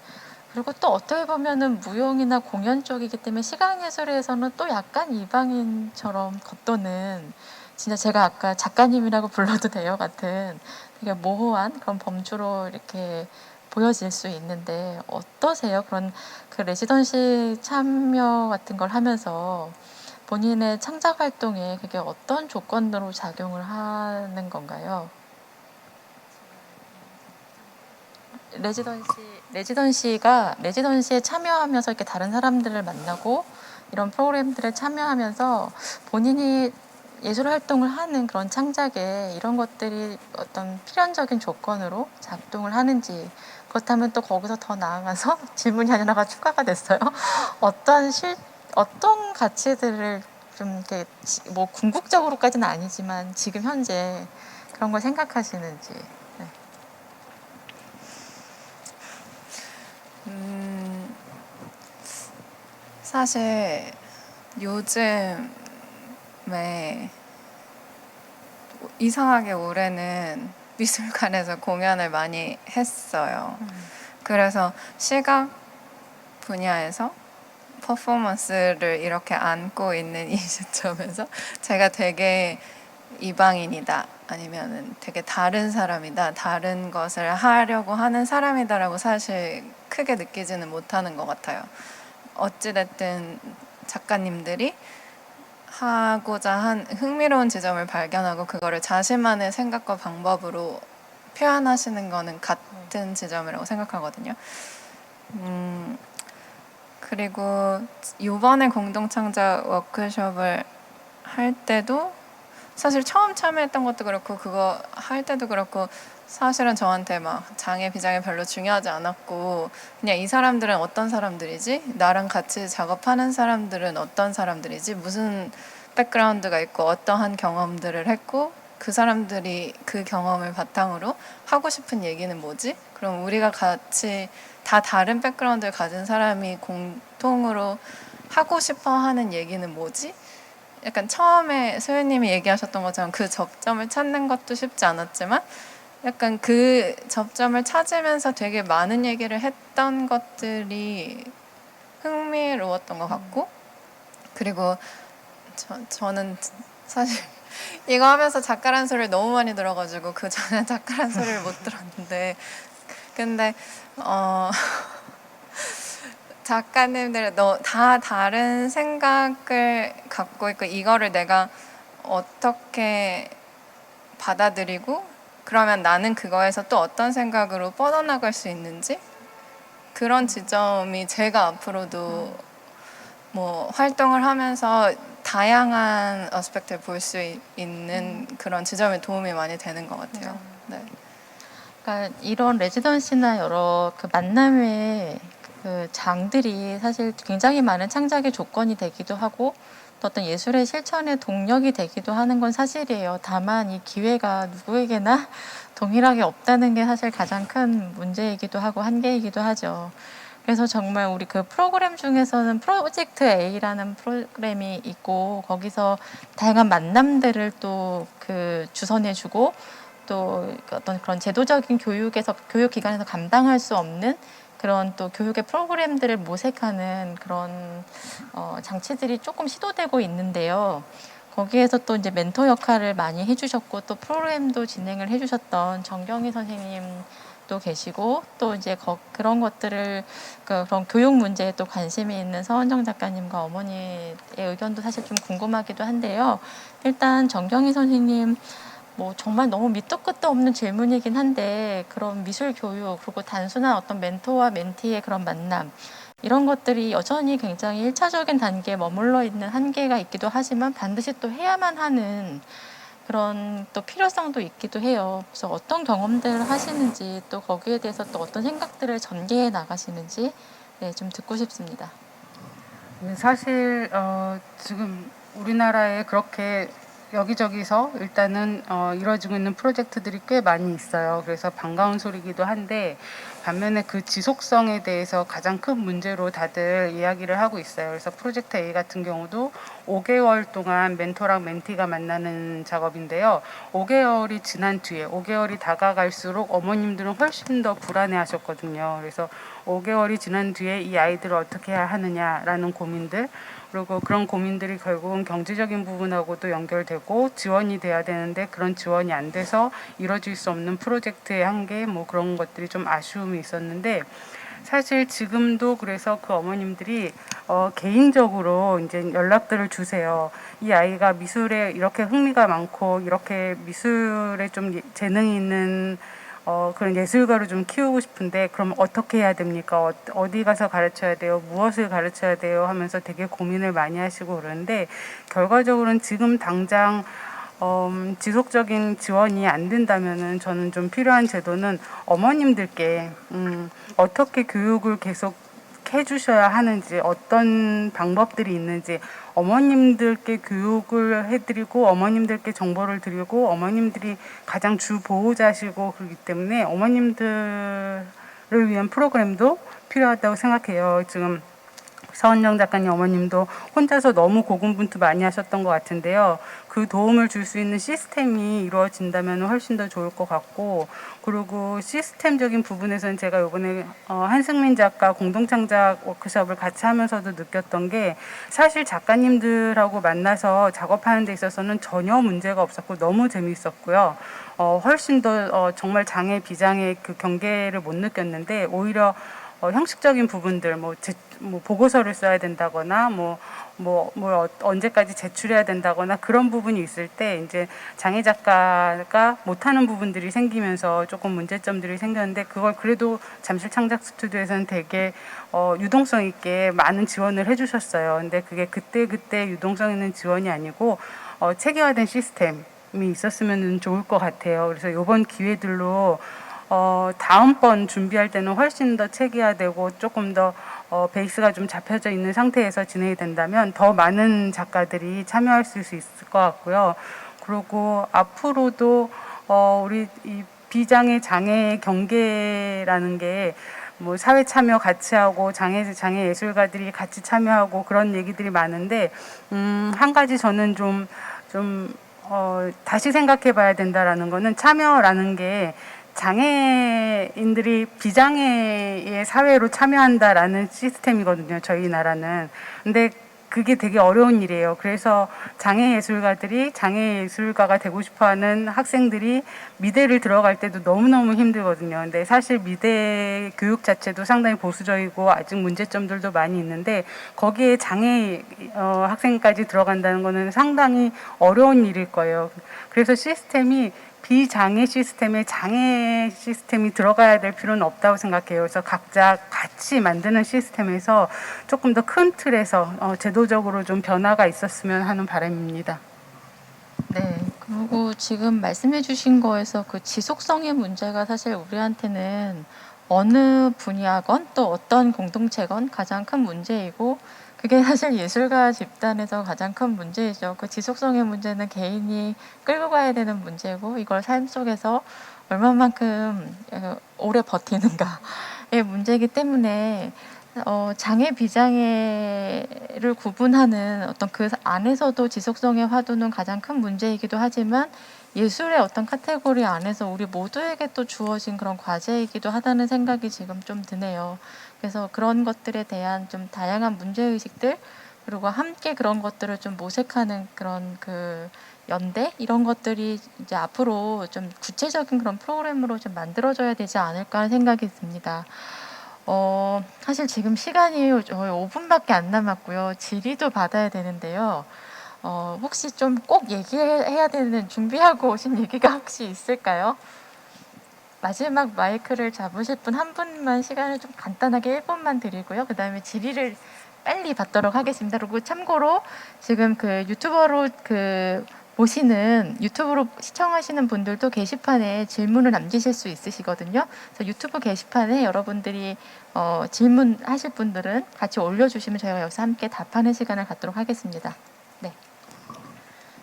그리고 또 어떻게 보면은 무용이나 공연 쪽이기 때문에 시각예술에서는 또 약간 이방인처럼 겉도는 진짜 제가 아까 작가님이라고 불러도 돼요 같은 되게 모호한 그런 범주로 이렇게 보여질 수 있는데 어떠세요? 그런 그 레지던시 참여 같은 걸 하면서 본인의 창작 활동에 그게 어떤 조건으로 작용을 하는 건가요? 레지던시에 참여하면서 이렇게 다른 사람들을 만나고 이런 프로그램들에 참여하면서 본인이 예술 활동을 하는 그런 창작에 이런 것들이 어떤 필연적인 조건으로 작동을 하는지 그렇다면 또 거기서 더 나아가서 질문이 하나가 추가가 됐어요. 어떤 가치들을 좀 이렇게 뭐 궁극적으로까지는 아니지만 지금 현재 그런 걸 생각하시는지. 네. 사실 요즘에 이상하게 올해는 미술관에서 공연을 많이 했어요. 그래서 시각 분야에서 퍼포먼스를 이렇게 안고 있는 이 시점에서 제가 되게 이방인이다 아니면은 되게 다른 사람이다 다른 것을 하려고 하는 사람이다라고 사실 크게 느끼지는 못하는 것 같아요. 어찌됐든 작가님들이 하고자 한 흥미로운 지점을 발견하고 그거를 자신만의 생각과 방법으로 표현하시는 거는 같은 지점이라고 생각하거든요. 그리고 이번에 공동창작 워크숍을 할 때도 사실 처음 참여했던 것도 그렇고 그거 할 때도 그렇고 사실은 저한테 막 장애 비장애 별로 중요하지 않았고 그냥 이 사람들은 어떤 사람들이지? 나랑 같이 작업하는 사람들은 어떤 사람들이지? 무슨 백그라운드가 있고 어떠한 경험들을 했고 그 사람들이 그 경험을 바탕으로 하고 싶은 얘기는 뭐지? 그럼 우리가 같이 다 다른 백그라운드를 가진 사람이 공통으로 하고 싶어 하는 얘기는 뭐지? 약간 처음에 소연님이 얘기하셨던 것처럼 그 접점을 찾는 것도 쉽지 않았지만 약간 그 접점을 찾으면서 되게 많은 얘기를 했던 것들이 흥미로웠던 것 같고 그리고 저는 사실 이거 하면서 작가란 소리를 너무 많이 들어가지고 그 전에 작가란 소리를 못 들었는데 근데 작가님들 다 다른 생각을 갖고 있고 이거를 내가 어떻게 받아들이고 그러면 나는 그거에서 또 어떤 생각으로 뻗어나갈 수 있는지 그런 지점이 제가 앞으로도 뭐 활동을 하면서 다양한 어스펙트를 볼 수 있는 그런 지점에 도움이 많이 되는 것 같아요. 네. 그러니까 이런 레지던시나 여러 그 만남의 그 장들이 사실 굉장히 많은 창작의 조건이 되기도 하고 또 어떤 예술의 실천의 동력이 되기도 하는 건 사실이에요. 다만 이 기회가 누구에게나 동일하게 없다는 게 사실 가장 큰 문제이기도 하고 한계이기도 하죠. 그래서 정말 우리 그 프로그램 중에서는 프로젝트 A라는 프로그램이 있고 거기서 다양한 만남들을 또 그 주선해주고 또 어떤 그런 제도적인 교육기관에서 감당할 수 없는 그런 또 교육의 프로그램들을 모색하는 그런 장치들이 조금 시도되고 있는데요. 거기에서 또 이제 멘토 역할을 많이 해주셨고 또 프로그램도 진행을 해주셨던 정경희 선생님도 계시고 또 이제 그런 것들을 그런 교육 문제에 또 관심이 있는 서은정 작가님과 어머니의 의견도 사실 좀 궁금하기도 한데요. 일단 정경희 선생님 뭐 정말 너무 밑도 끝도 없는 질문이긴 한데 그런 미술 교육 그리고 단순한 어떤 멘토와 멘티의 그런 만남 이런 것들이 여전히 굉장히 1차적인 단계에 머물러 있는 한계가 있기도 하지만 반드시 또 해야만 하는 그런 또 필요성도 있기도 해요. 그래서 어떤 경험들을 하시는지 또 거기에 대해서 또 어떤 생각들을 전개해 나가시는지 네, 좀 듣고 싶습니다. 네, 사실 지금 우리나라에 그렇게 여기저기서 일단은 이루어지고 있는 프로젝트들이 꽤 많이 있어요. 그래서 반가운 소리기도 한데 반면에 그 지속성에 대해서 가장 큰 문제로 다들 이야기를 하고 있어요. 그래서 프로젝트 A 같은 경우도 5개월 동안 멘토랑 멘티가 만나는 작업인데요. 5개월이 지난 뒤에 5개월이 다가갈수록 어머님들은 훨씬 더 불안해하셨거든요. 그래서 5개월이 지난 뒤에 이 아이들을 어떻게 해야 하느냐라는 고민들, 그리고 그런 고민들이 결국은 경제적인 부분하고도 연결되고 지원이 돼야 되는데 그런 지원이 안 돼서 이루어질 수 없는 프로젝트의 한계, 뭐 그런 것들이 좀 아쉬움이 있었는데, 사실 지금도 그래서 그 어머님들이 개인적으로 이제 연락들을 주세요. 이 아이가 미술에 이렇게 흥미가 많고 이렇게 미술에 좀 재능이 있는 그런 예술가로 좀 키우고 싶은데 그럼 어떻게 해야 됩니까? 어디 가서 가르쳐야 돼요? 무엇을 가르쳐야 돼요? 하면서 되게 고민을 많이 하시고 그러는데, 결과적으로는 지금 당장 지속적인 지원이 안 된다면은 저는 좀 필요한 제도는 어머님들께 어떻게 교육을 계속 해주셔야 하는지, 어떤 방법들이 있는지 어머님들께 교육을 해드리고 어머님들께 정보를 드리고, 어머님들이 가장 주 보호자시고 그렇기 때문에 어머님들을 위한 프로그램도 필요하다고 생각해요. 지금 서은정 작가님 어머님도 혼자서 너무 고군분투 많이 하셨던 것 같은데요. 그 도움을 줄 수 있는 시스템이 이루어진다면 훨씬 더 좋을 것 같고, 그리고 시스템적인 부분에서는 제가 이번에 한승민 작가 공동창작 워크숍을 같이 하면서도 느꼈던 게, 사실 작가님들하고 만나서 작업하는 데 있어서는 전혀 문제가 없었고 너무 재미있었고요. 훨씬 더 정말 장애 비장애 그 경계를 못 느꼈는데, 오히려 형식적인 부분들, 뭐 보고서를 써야 된다거나, 언제까지 제출해야 된다거나 그런 부분이 있을 때 이제 장애 작가가 못하는 부분들이 생기면서 조금 문제점들이 생겼는데, 그걸 그래도 잠실 창작 스튜디오에서는 되게 유동성 있게 많은 지원을 해주셨어요. 근데 그게 그때 유동성 있는 지원이 아니고 체계화된 시스템이 있었으면 좋을 것 같아요. 그래서 이번 기회들로 다음번 준비할 때는 훨씬 더 체계화되고 조금 더 베이스가 좀 잡혀져 있는 상태에서 진행이 된다면 더 많은 작가들이 참여할 수 있을 것 같고요. 그리고 앞으로도 우리 이 비장애 장애 경계라는 게 뭐 사회 참여 같이 하고 장애 예술가들이 같이 참여하고 그런 얘기들이 많은데, 한 가지 저는 좀 다시 생각해 봐야 된다라는 거는, 참여라는 게 장애인들이 비장애의 사회로 참여한다라는 시스템이거든요, 저희 나라는. 근데 그게 되게 어려운 일이에요. 그래서 장애 예술가들이 장애 예술가가 되고 싶어하는 학생들이 미대를 들어갈 때도 너무너무 힘들거든요. 근데 사실 미대 교육 자체도 상당히 보수적이고 아직 문제점들도 많이 있는데, 거기에 장애 학생까지 들어간다는 거는 상당히 어려운 일일 거예요. 그래서 시스템이 비장애 시스템에 장애 시스템이 들어가야 될 필요는 없다고 생각해요. 그래서 각자 같이 만드는 시스템에서 조금 더 큰 틀에서 제도적으로 좀 변화가 있었으면 하는 바람입니다. 네. 그리고 지금 말씀해 주신 거에서 그 지속성의 문제가 사실 우리한테는 어느 분야건 또 어떤 공동체건 가장 큰 문제이고, 그게 사실 예술가 집단에서 가장 큰 문제이죠. 그 지속성의 문제는 개인이 끌고 가야 되는 문제고, 이걸 삶 속에서 얼마만큼 오래 버티는가의 문제이기 때문에 장애 비장애를 구분하는 어떤 그 안에서도 지속성의 화두는 가장 큰 문제이기도 하지만, 예술의 어떤 카테고리 안에서 우리 모두에게 또 주어진 그런 과제이기도 하다는 생각이 지금 좀 드네요. 그래서 그런 것들에 대한 좀 다양한 문제의식들, 그리고 함께 그런 것들을 좀 모색하는 그런 그 연대, 이런 것들이 이제 앞으로 좀 구체적인 그런 프로그램으로 좀 만들어져야 되지 않을까 하는 생각이 듭니다. 사실 지금 시간이 거의 5분밖에 안 남았고요. 질의도 받아야 되는데요. 혹시 좀 꼭 얘기해야 되는, 준비하고 오신 얘기가 혹시 있을까요? 마지막 마이크를 잡으실 분 한 분만 시간을 좀 간단하게 1분만 드리고요. 그 다음에 질의를 빨리 받도록 하겠습니다. 그리고 참고로 지금 그 유튜브로 유튜브로 시청하시는 분들도 게시판에 질문을 남기실 수 있으시거든요. 그래서 유튜브 게시판에 여러분들이 질문하실 분들은 같이 올려주시면 저희가 여기서 함께 답하는 시간을 갖도록 하겠습니다. 네.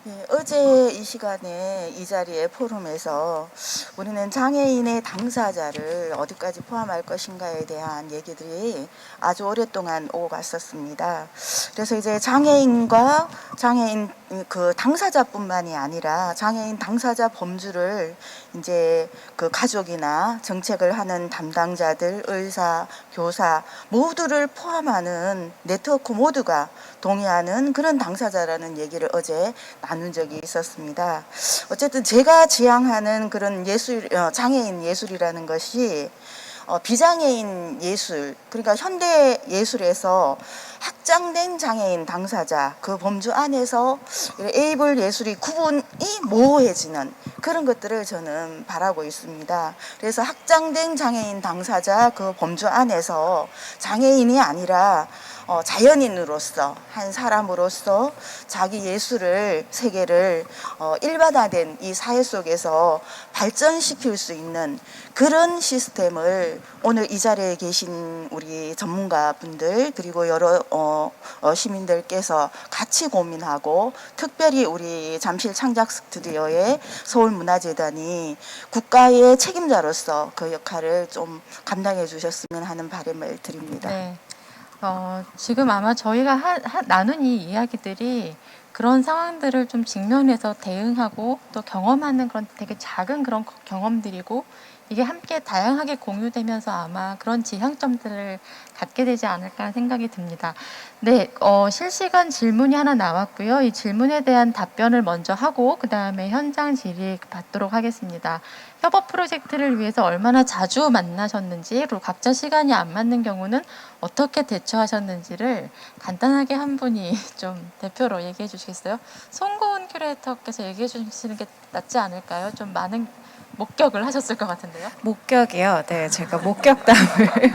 예, 어제 이 시간에 이 자리에 포럼에서 우리는 장애인의 당사자를 어디까지 포함할 것인가에 대한 얘기들이 아주 오랫동안 오고 갔었습니다. 그래서 이제 장애인과 장애인 그 당사자뿐만이 아니라 장애인 당사자 범주를 이제 그 가족이나 정책을 하는 담당자들, 의사, 교사 모두를 포함하는 네트워크 모두가 동의하는 그런 당사자라는 얘기를 어제 나눈 적이 있었습니다. 어쨌든 제가 지향하는 그런 예술, 장애인 예술이라는 것이 비장애인 예술, 그러니까 현대 예술에서 확장된 장애인 당사자 그 범주 안에서 에이블 예술이 구분이 모호해지는 그런 것들을 저는 바라고 있습니다. 그래서 확장된 장애인 당사자 그 범주 안에서 장애인이 아니라 자연인으로서 한 사람으로서 자기 예술을 세계를 일반화된 이 사회 속에서 발전시킬 수 있는 그런 시스템을 오늘 이 자리에 계신 우리 전문가분들 그리고 여러 시민들께서 같이 고민하고 특별히 우리 잠실 창작 스튜디오의 서울문화재단이 국가의 책임자로서 그 역할을 좀 감당해 주셨으면 하는 바람을 드립니다. 네. 지금 아마 저희가 나눈 이 이야기들이 그런 상황들을 좀 직면해서 대응하고 또 경험하는 그런 되게 작은 그런 경험들이고 이게 함께 다양하게 공유되면서 아마 그런 지향점들을 갖게 되지 않을까 생각이 듭니다. 네, 실시간 질문이 하나 나왔고요. 이 질문에 대한 답변을 먼저 하고 그 다음에 현장 질의 받도록 하겠습니다. 협업 프로젝트를 위해서 얼마나 자주 만나셨는지 그리고 각자 시간이 안 맞는 경우는 어떻게 대처하셨는지를 간단하게 한 분이 좀 대표로 얘기해 주시겠어요? 송고은 큐레이터께서 얘기해 주시는 게 낫지 않을까요? 좀 많은 목격을 하셨을 것 같은데요. 목격이요. 네, 제가 목격담을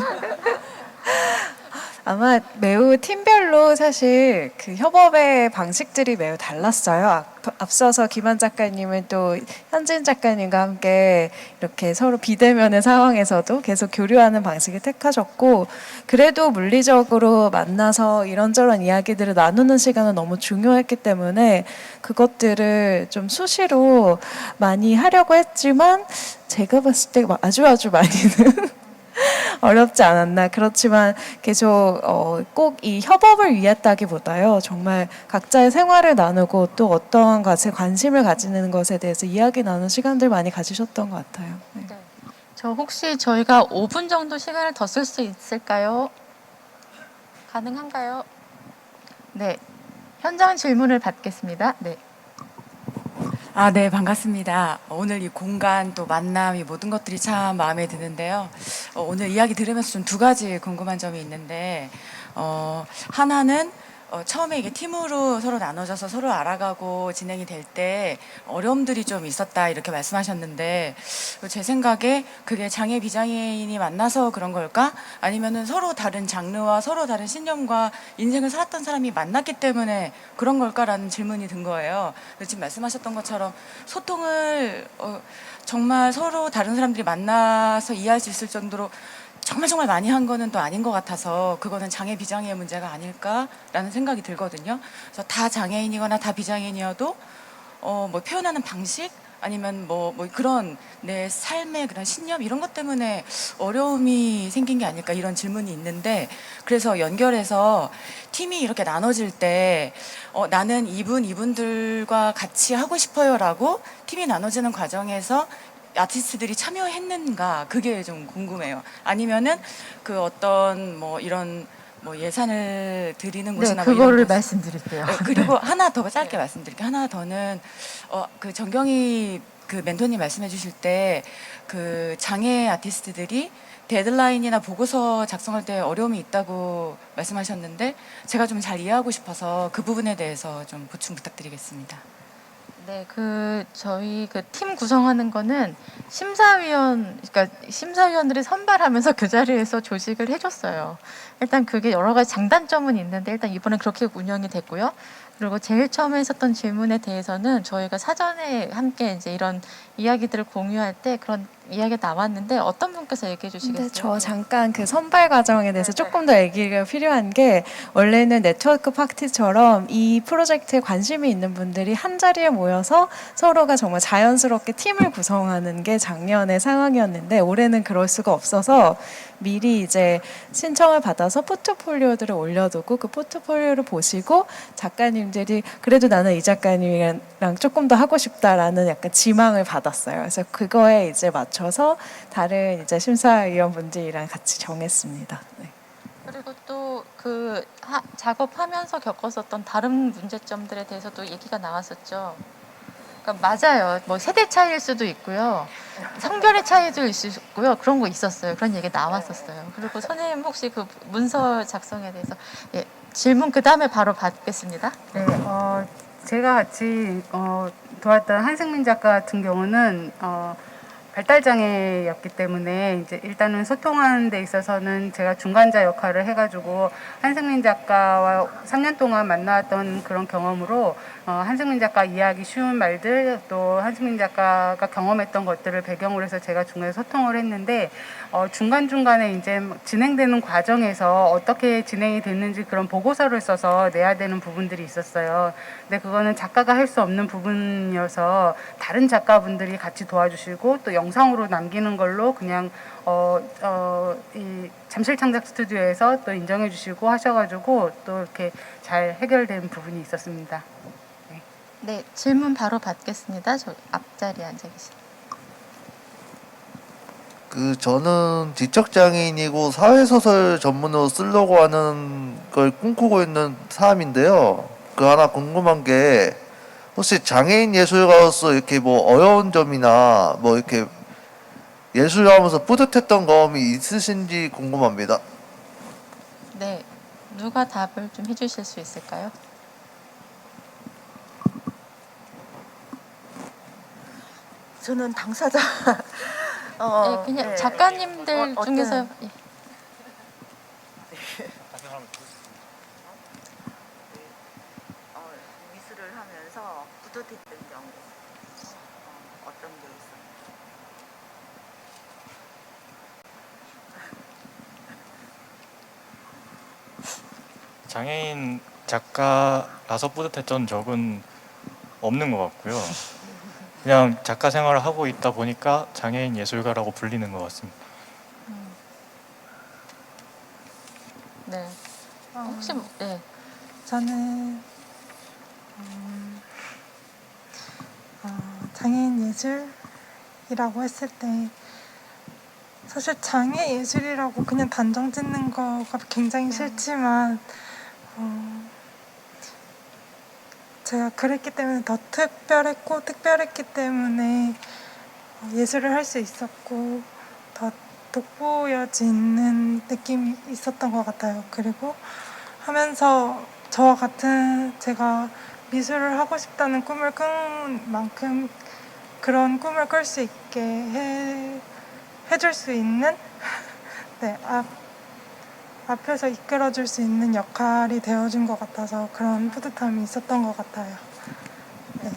아마 매우 팀별로 사실 그 협업의 방식들이 매우 달랐어요. 앞서서 김한 작가님은 또 현진 작가님과 함께 이렇게 서로 비대면의 상황에서도 계속 교류하는 방식을 택하셨고 그래도 물리적으로 만나서 이런저런 이야기들을 나누는 시간은 너무 중요했기 때문에 그것들을 좀 수시로 많이 하려고 했지만 제가 봤을 때 아주 많이는 어렵지 않았나. 그렇지만 계속 꼭 이 협업을 위했다기보다요. 정말 각자의 생활을 나누고 또 어떠한 것에 관심을 가지는 것에 대해서 이야기 나누는 시간들 많이 가지셨던 것 같아요. 네. 네. 저 혹시 저희가 5분 정도 시간을 더 쓸 수 있을까요? 가능한가요? 네. 현장 질문을 받겠습니다. 네. 네, 반갑습니다. 오늘 이 공간 또 만남 이 모든 것들이 참 마음에 드는데요. 오늘 이야기 들으면서 좀 두 가지 궁금한 점이 있는데 하나는 처음에 이게 팀으로 서로 나눠져서 서로 알아가고 진행이 될 때 어려움들이 좀 있었다 이렇게 말씀하셨는데 제 생각에 그게 장애 비장애인이 만나서 그런 걸까? 아니면은 서로 다른 장르와 서로 다른 신념과 인생을 살았던 사람이 만났기 때문에 그런 걸까라는 질문이 든 거예요. 지금 말씀하셨던 것처럼 소통을 정말 서로 다른 사람들이 만나서 이해할 수 있을 정도로 정말 많이 한 거는 또 아닌 것 같아서 그거는 장애 비장애의 문제가 아닐까라는 생각이 들거든요. 그래서 다 장애인이거나 다 비장애인이어도 뭐 표현하는 방식 아니면 뭐 그런 내 삶의 그런 신념 이런 것 때문에 어려움이 생긴 게 아닐까 이런 질문이 있는데 그래서 연결해서 팀이 이렇게 나눠질 때 나는 이분들과 같이 하고 싶어요라고 팀이 나눠지는 과정에서 아티스트들이 참여했는가 그게 좀 궁금해요. 아니면은 그 어떤 뭐 이런 뭐 예산을 드리는 곳이나 네, 그거를 말씀드릴게요. 그리고 하나 더 짧게 말씀드릴게요. 하나 더는 그 정경희 그 멘토님 말씀해 주실 때 그 장애 아티스트들이 데드라인이나 보고서 작성할 때 어려움이 있다고 말씀하셨는데 제가 좀 잘 이해하고 싶어서 그 부분에 대해서 좀 보충 부탁드리겠습니다. 네, 저희 그 팀 구성하는 거는 그러니까 심사위원들이 선발하면서 그 자리에서 조직을 해줬어요. 일단 그게 여러 가지 장단점은 있는데 일단 이번엔 그렇게 운영이 됐고요. 그리고 제일 처음에 했었던 질문에 대해서는 저희가 사전에 함께 이제 이런 이야기들을 공유할 때 그런 이야기가 나왔는데 어떤 분께서 얘기해 주시겠어요? 근데 저 잠깐 그 선발 과정에 대해서 조금 더 얘기가 필요한 게 원래는 네트워크 파티처럼 이 프로젝트에 관심이 있는 분들이 한 자리에 모여서 서로가 정말 자연스럽게 팀을 구성하는 게 작년의 상황이었는데 올해는 그럴 수가 없어서 미리 이제 신청을 받아서 포트폴리오들을 올려두고 그 포트폴리오를 보시고 작가님들이 그래도 나는 이 작가님이랑 조금 더 하고 싶다라는 약간 지망을 받았어요. 그래서 그거에 이제 맞춰서 다른 이제 심사위원분들이랑 같이 정했습니다. 네. 그리고 또 그 작업하면서 겪었었던 다른 문제점들에 대해서도 얘기가 나왔었죠. 그러니까 맞아요. 뭐 세대 차이일 수도 있고요. 성별의 차이도 있을 수 있고요. 그런 거 있었어요. 그런 얘기 나왔었어요. 그리고 선생님 혹시 그 문서 작성에 대해서 질문 그 다음에 바로 받겠습니다. 네, 제가 같이 도왔던 한승민 작가 같은 경우는 발달 장애였기 때문에 이제 일단은 소통하는 데 있어서는 제가 중간자 역할을 해가지고 한승민 작가와 3년 동안 만나왔던 그런 경험으로 한승민 작가 이해하기 쉬운 말들 또 한승민 작가가 경험했던 것들을 배경으로 해서 제가 중간에 소통을 했는데 중간중간에 이제 진행되는 과정에서 어떻게 진행이 됐는지 그런 보고서를 써서 내야 되는 부분들이 있었어요. 근데 그거는 작가가 할 수 없는 부분이어서 다른 작가분들이 같이 도와주시고 또 영상으로 남기는 걸로 그냥 이 잠실창작 스튜디오에서 또 인정해 주시고 하셔가지고 또 이렇게 잘 해결된 부분이 있었습니다. 네, 질문 바로 받겠습니다. 저 앞자리에 앉아 계신. 저는 지적장애인이고 사회소설 전문으로 쓰려고 하는 걸 꿈꾸고 있는 사람인데요. 하나 궁금한 게 혹시 장애인 예술가로서 이렇게 뭐 어려운 점이나 뭐 이렇게 예술하면서 뿌듯했던 경험이 있으신지 궁금합니다. 네, 누가 답을 좀 해주실 수 있을까요? 저는 당사자. 네, 그냥 작가님들 중에서 미술을 하면서 뿌듯했던 경우 어떤 게 있어요? 장애인 작가라서 뿌듯했던 적은 없는 것 같고요. 그냥 작가 생활을 하고 있다 보니까 장애인 예술가라고 불리는 것 같습니다. 네, 혹시 네. 저는 장애인 예술이라고 했을 때 사실 장애 예술이라고 그냥 단정 짓는 거가 굉장히 싫지만 제가 그랬기 때문에 더 특별했고 특별했기 때문에 예술을 할 수 있었고 더 돋보여지는 느낌이 있었던 것 같아요. 그리고 하면서 저와 같은 제가 미술을 하고 싶다는 꿈을 꾼 만큼 그런 꿈을 꿀 수 있게 해줄 수 있는 네, 앞에서 이끌어줄 수 있는 역할이 되어준 것 같아서 그런 뿌듯함이 있었던 것 같아요. 네.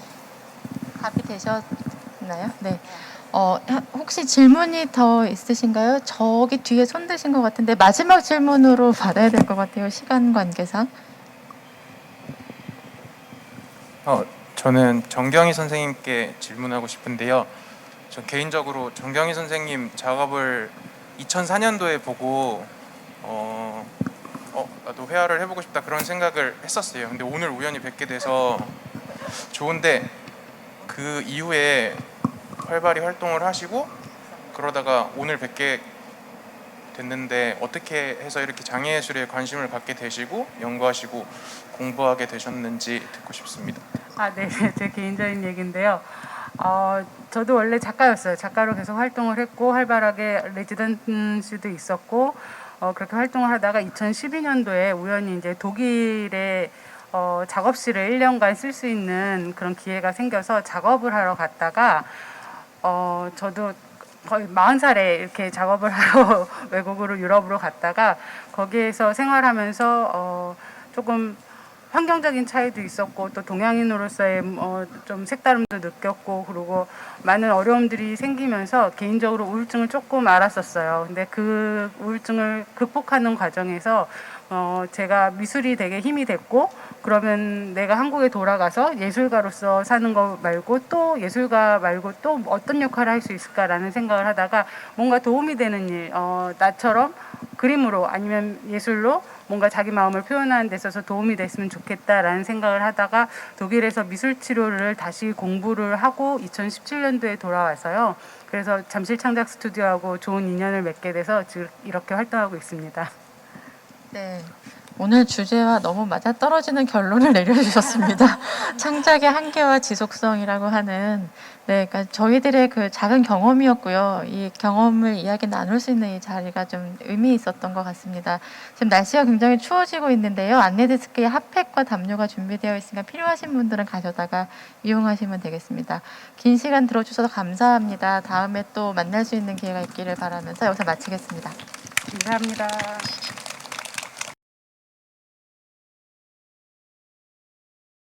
답이 되셨나요? 네. 혹시 질문이 더 있으신가요? 저기 뒤에 손 드신 것 같은데 마지막 질문으로 받아야 될 것 같아요. 시간 관계상. 저는 정경희 선생님께 질문하고 싶은데요. 저 개인적으로 정경희 선생님 작업을 2004년도에 보고 나도 회화를 해보고 싶다 그런 생각을 했었어요. 근데 오늘 우연히 뵙게 돼서 좋은데 그 이후에 활발히 활동을 하시고 그러다가 오늘 뵙게 됐는데 어떻게 해서 이렇게 장애예술에 관심을 갖게 되시고 연구하시고 공부하게 되셨는지 듣고 싶습니다. 네, 제 개인적인 얘기인데요. 저도 원래 작가였어요. 작가로 계속 활동을 했고 활발하게 레지던시도 있었고 그렇게 활동을 하다가 2012년도에 우연히 이제 독일에 작업실을 1년간 쓸 수 있는 그런 기회가 생겨서 작업을 하러 갔다가 저도 거의 40살에 이렇게 작업을 하러 외국으로 유럽으로 갔다가 거기에서 생활하면서 조금 환경적인 차이도 있었고 또 동양인으로서의 좀 색다름도 느꼈고 그리고 많은 어려움들이 생기면서 개인적으로 우울증을 조금 앓았었어요. 근데 그 우울증을 극복하는 과정에서 제가 미술이 되게 힘이 됐고 그러면 내가 한국에 돌아가서 예술가로서 사는 거 말고 또 예술가 말고 또 어떤 역할을 할 수 있을까라는 생각을 하다가 뭔가 도움이 되는 일, 나처럼 그림으로 아니면 예술로 뭔가 자기 마음을 표현하는 데 있어서 도움이 됐으면 좋겠다라는 생각을 하다가 독일에서 미술 치료를 다시 공부를 하고 2017년도에 돌아와서요. 그래서 잠실 창작 스튜디오하고 좋은 인연을 맺게 돼서 지금 이렇게 활동하고 있습니다. 네. 오늘 주제와 너무 맞아떨어지는 결론을 내려주셨습니다. 창작의 한계와 지속성이라고 하는 그러니까 저희들의 그 작은 경험이었고요. 이 경험을 이야기 나눌 수 있는 이 자리가 좀 의미 있었던 것 같습니다. 지금 날씨가 굉장히 추워지고 있는데요. 안내 데스크에 핫팩과 담요가 준비되어 있으니까 필요하신 분들은 가져다가 이용하시면 되겠습니다. 긴 시간 들어주셔서 감사합니다. 다음에 또 만날 수 있는 기회가 있기를 바라면서 여기서 마치겠습니다. 감사합니다.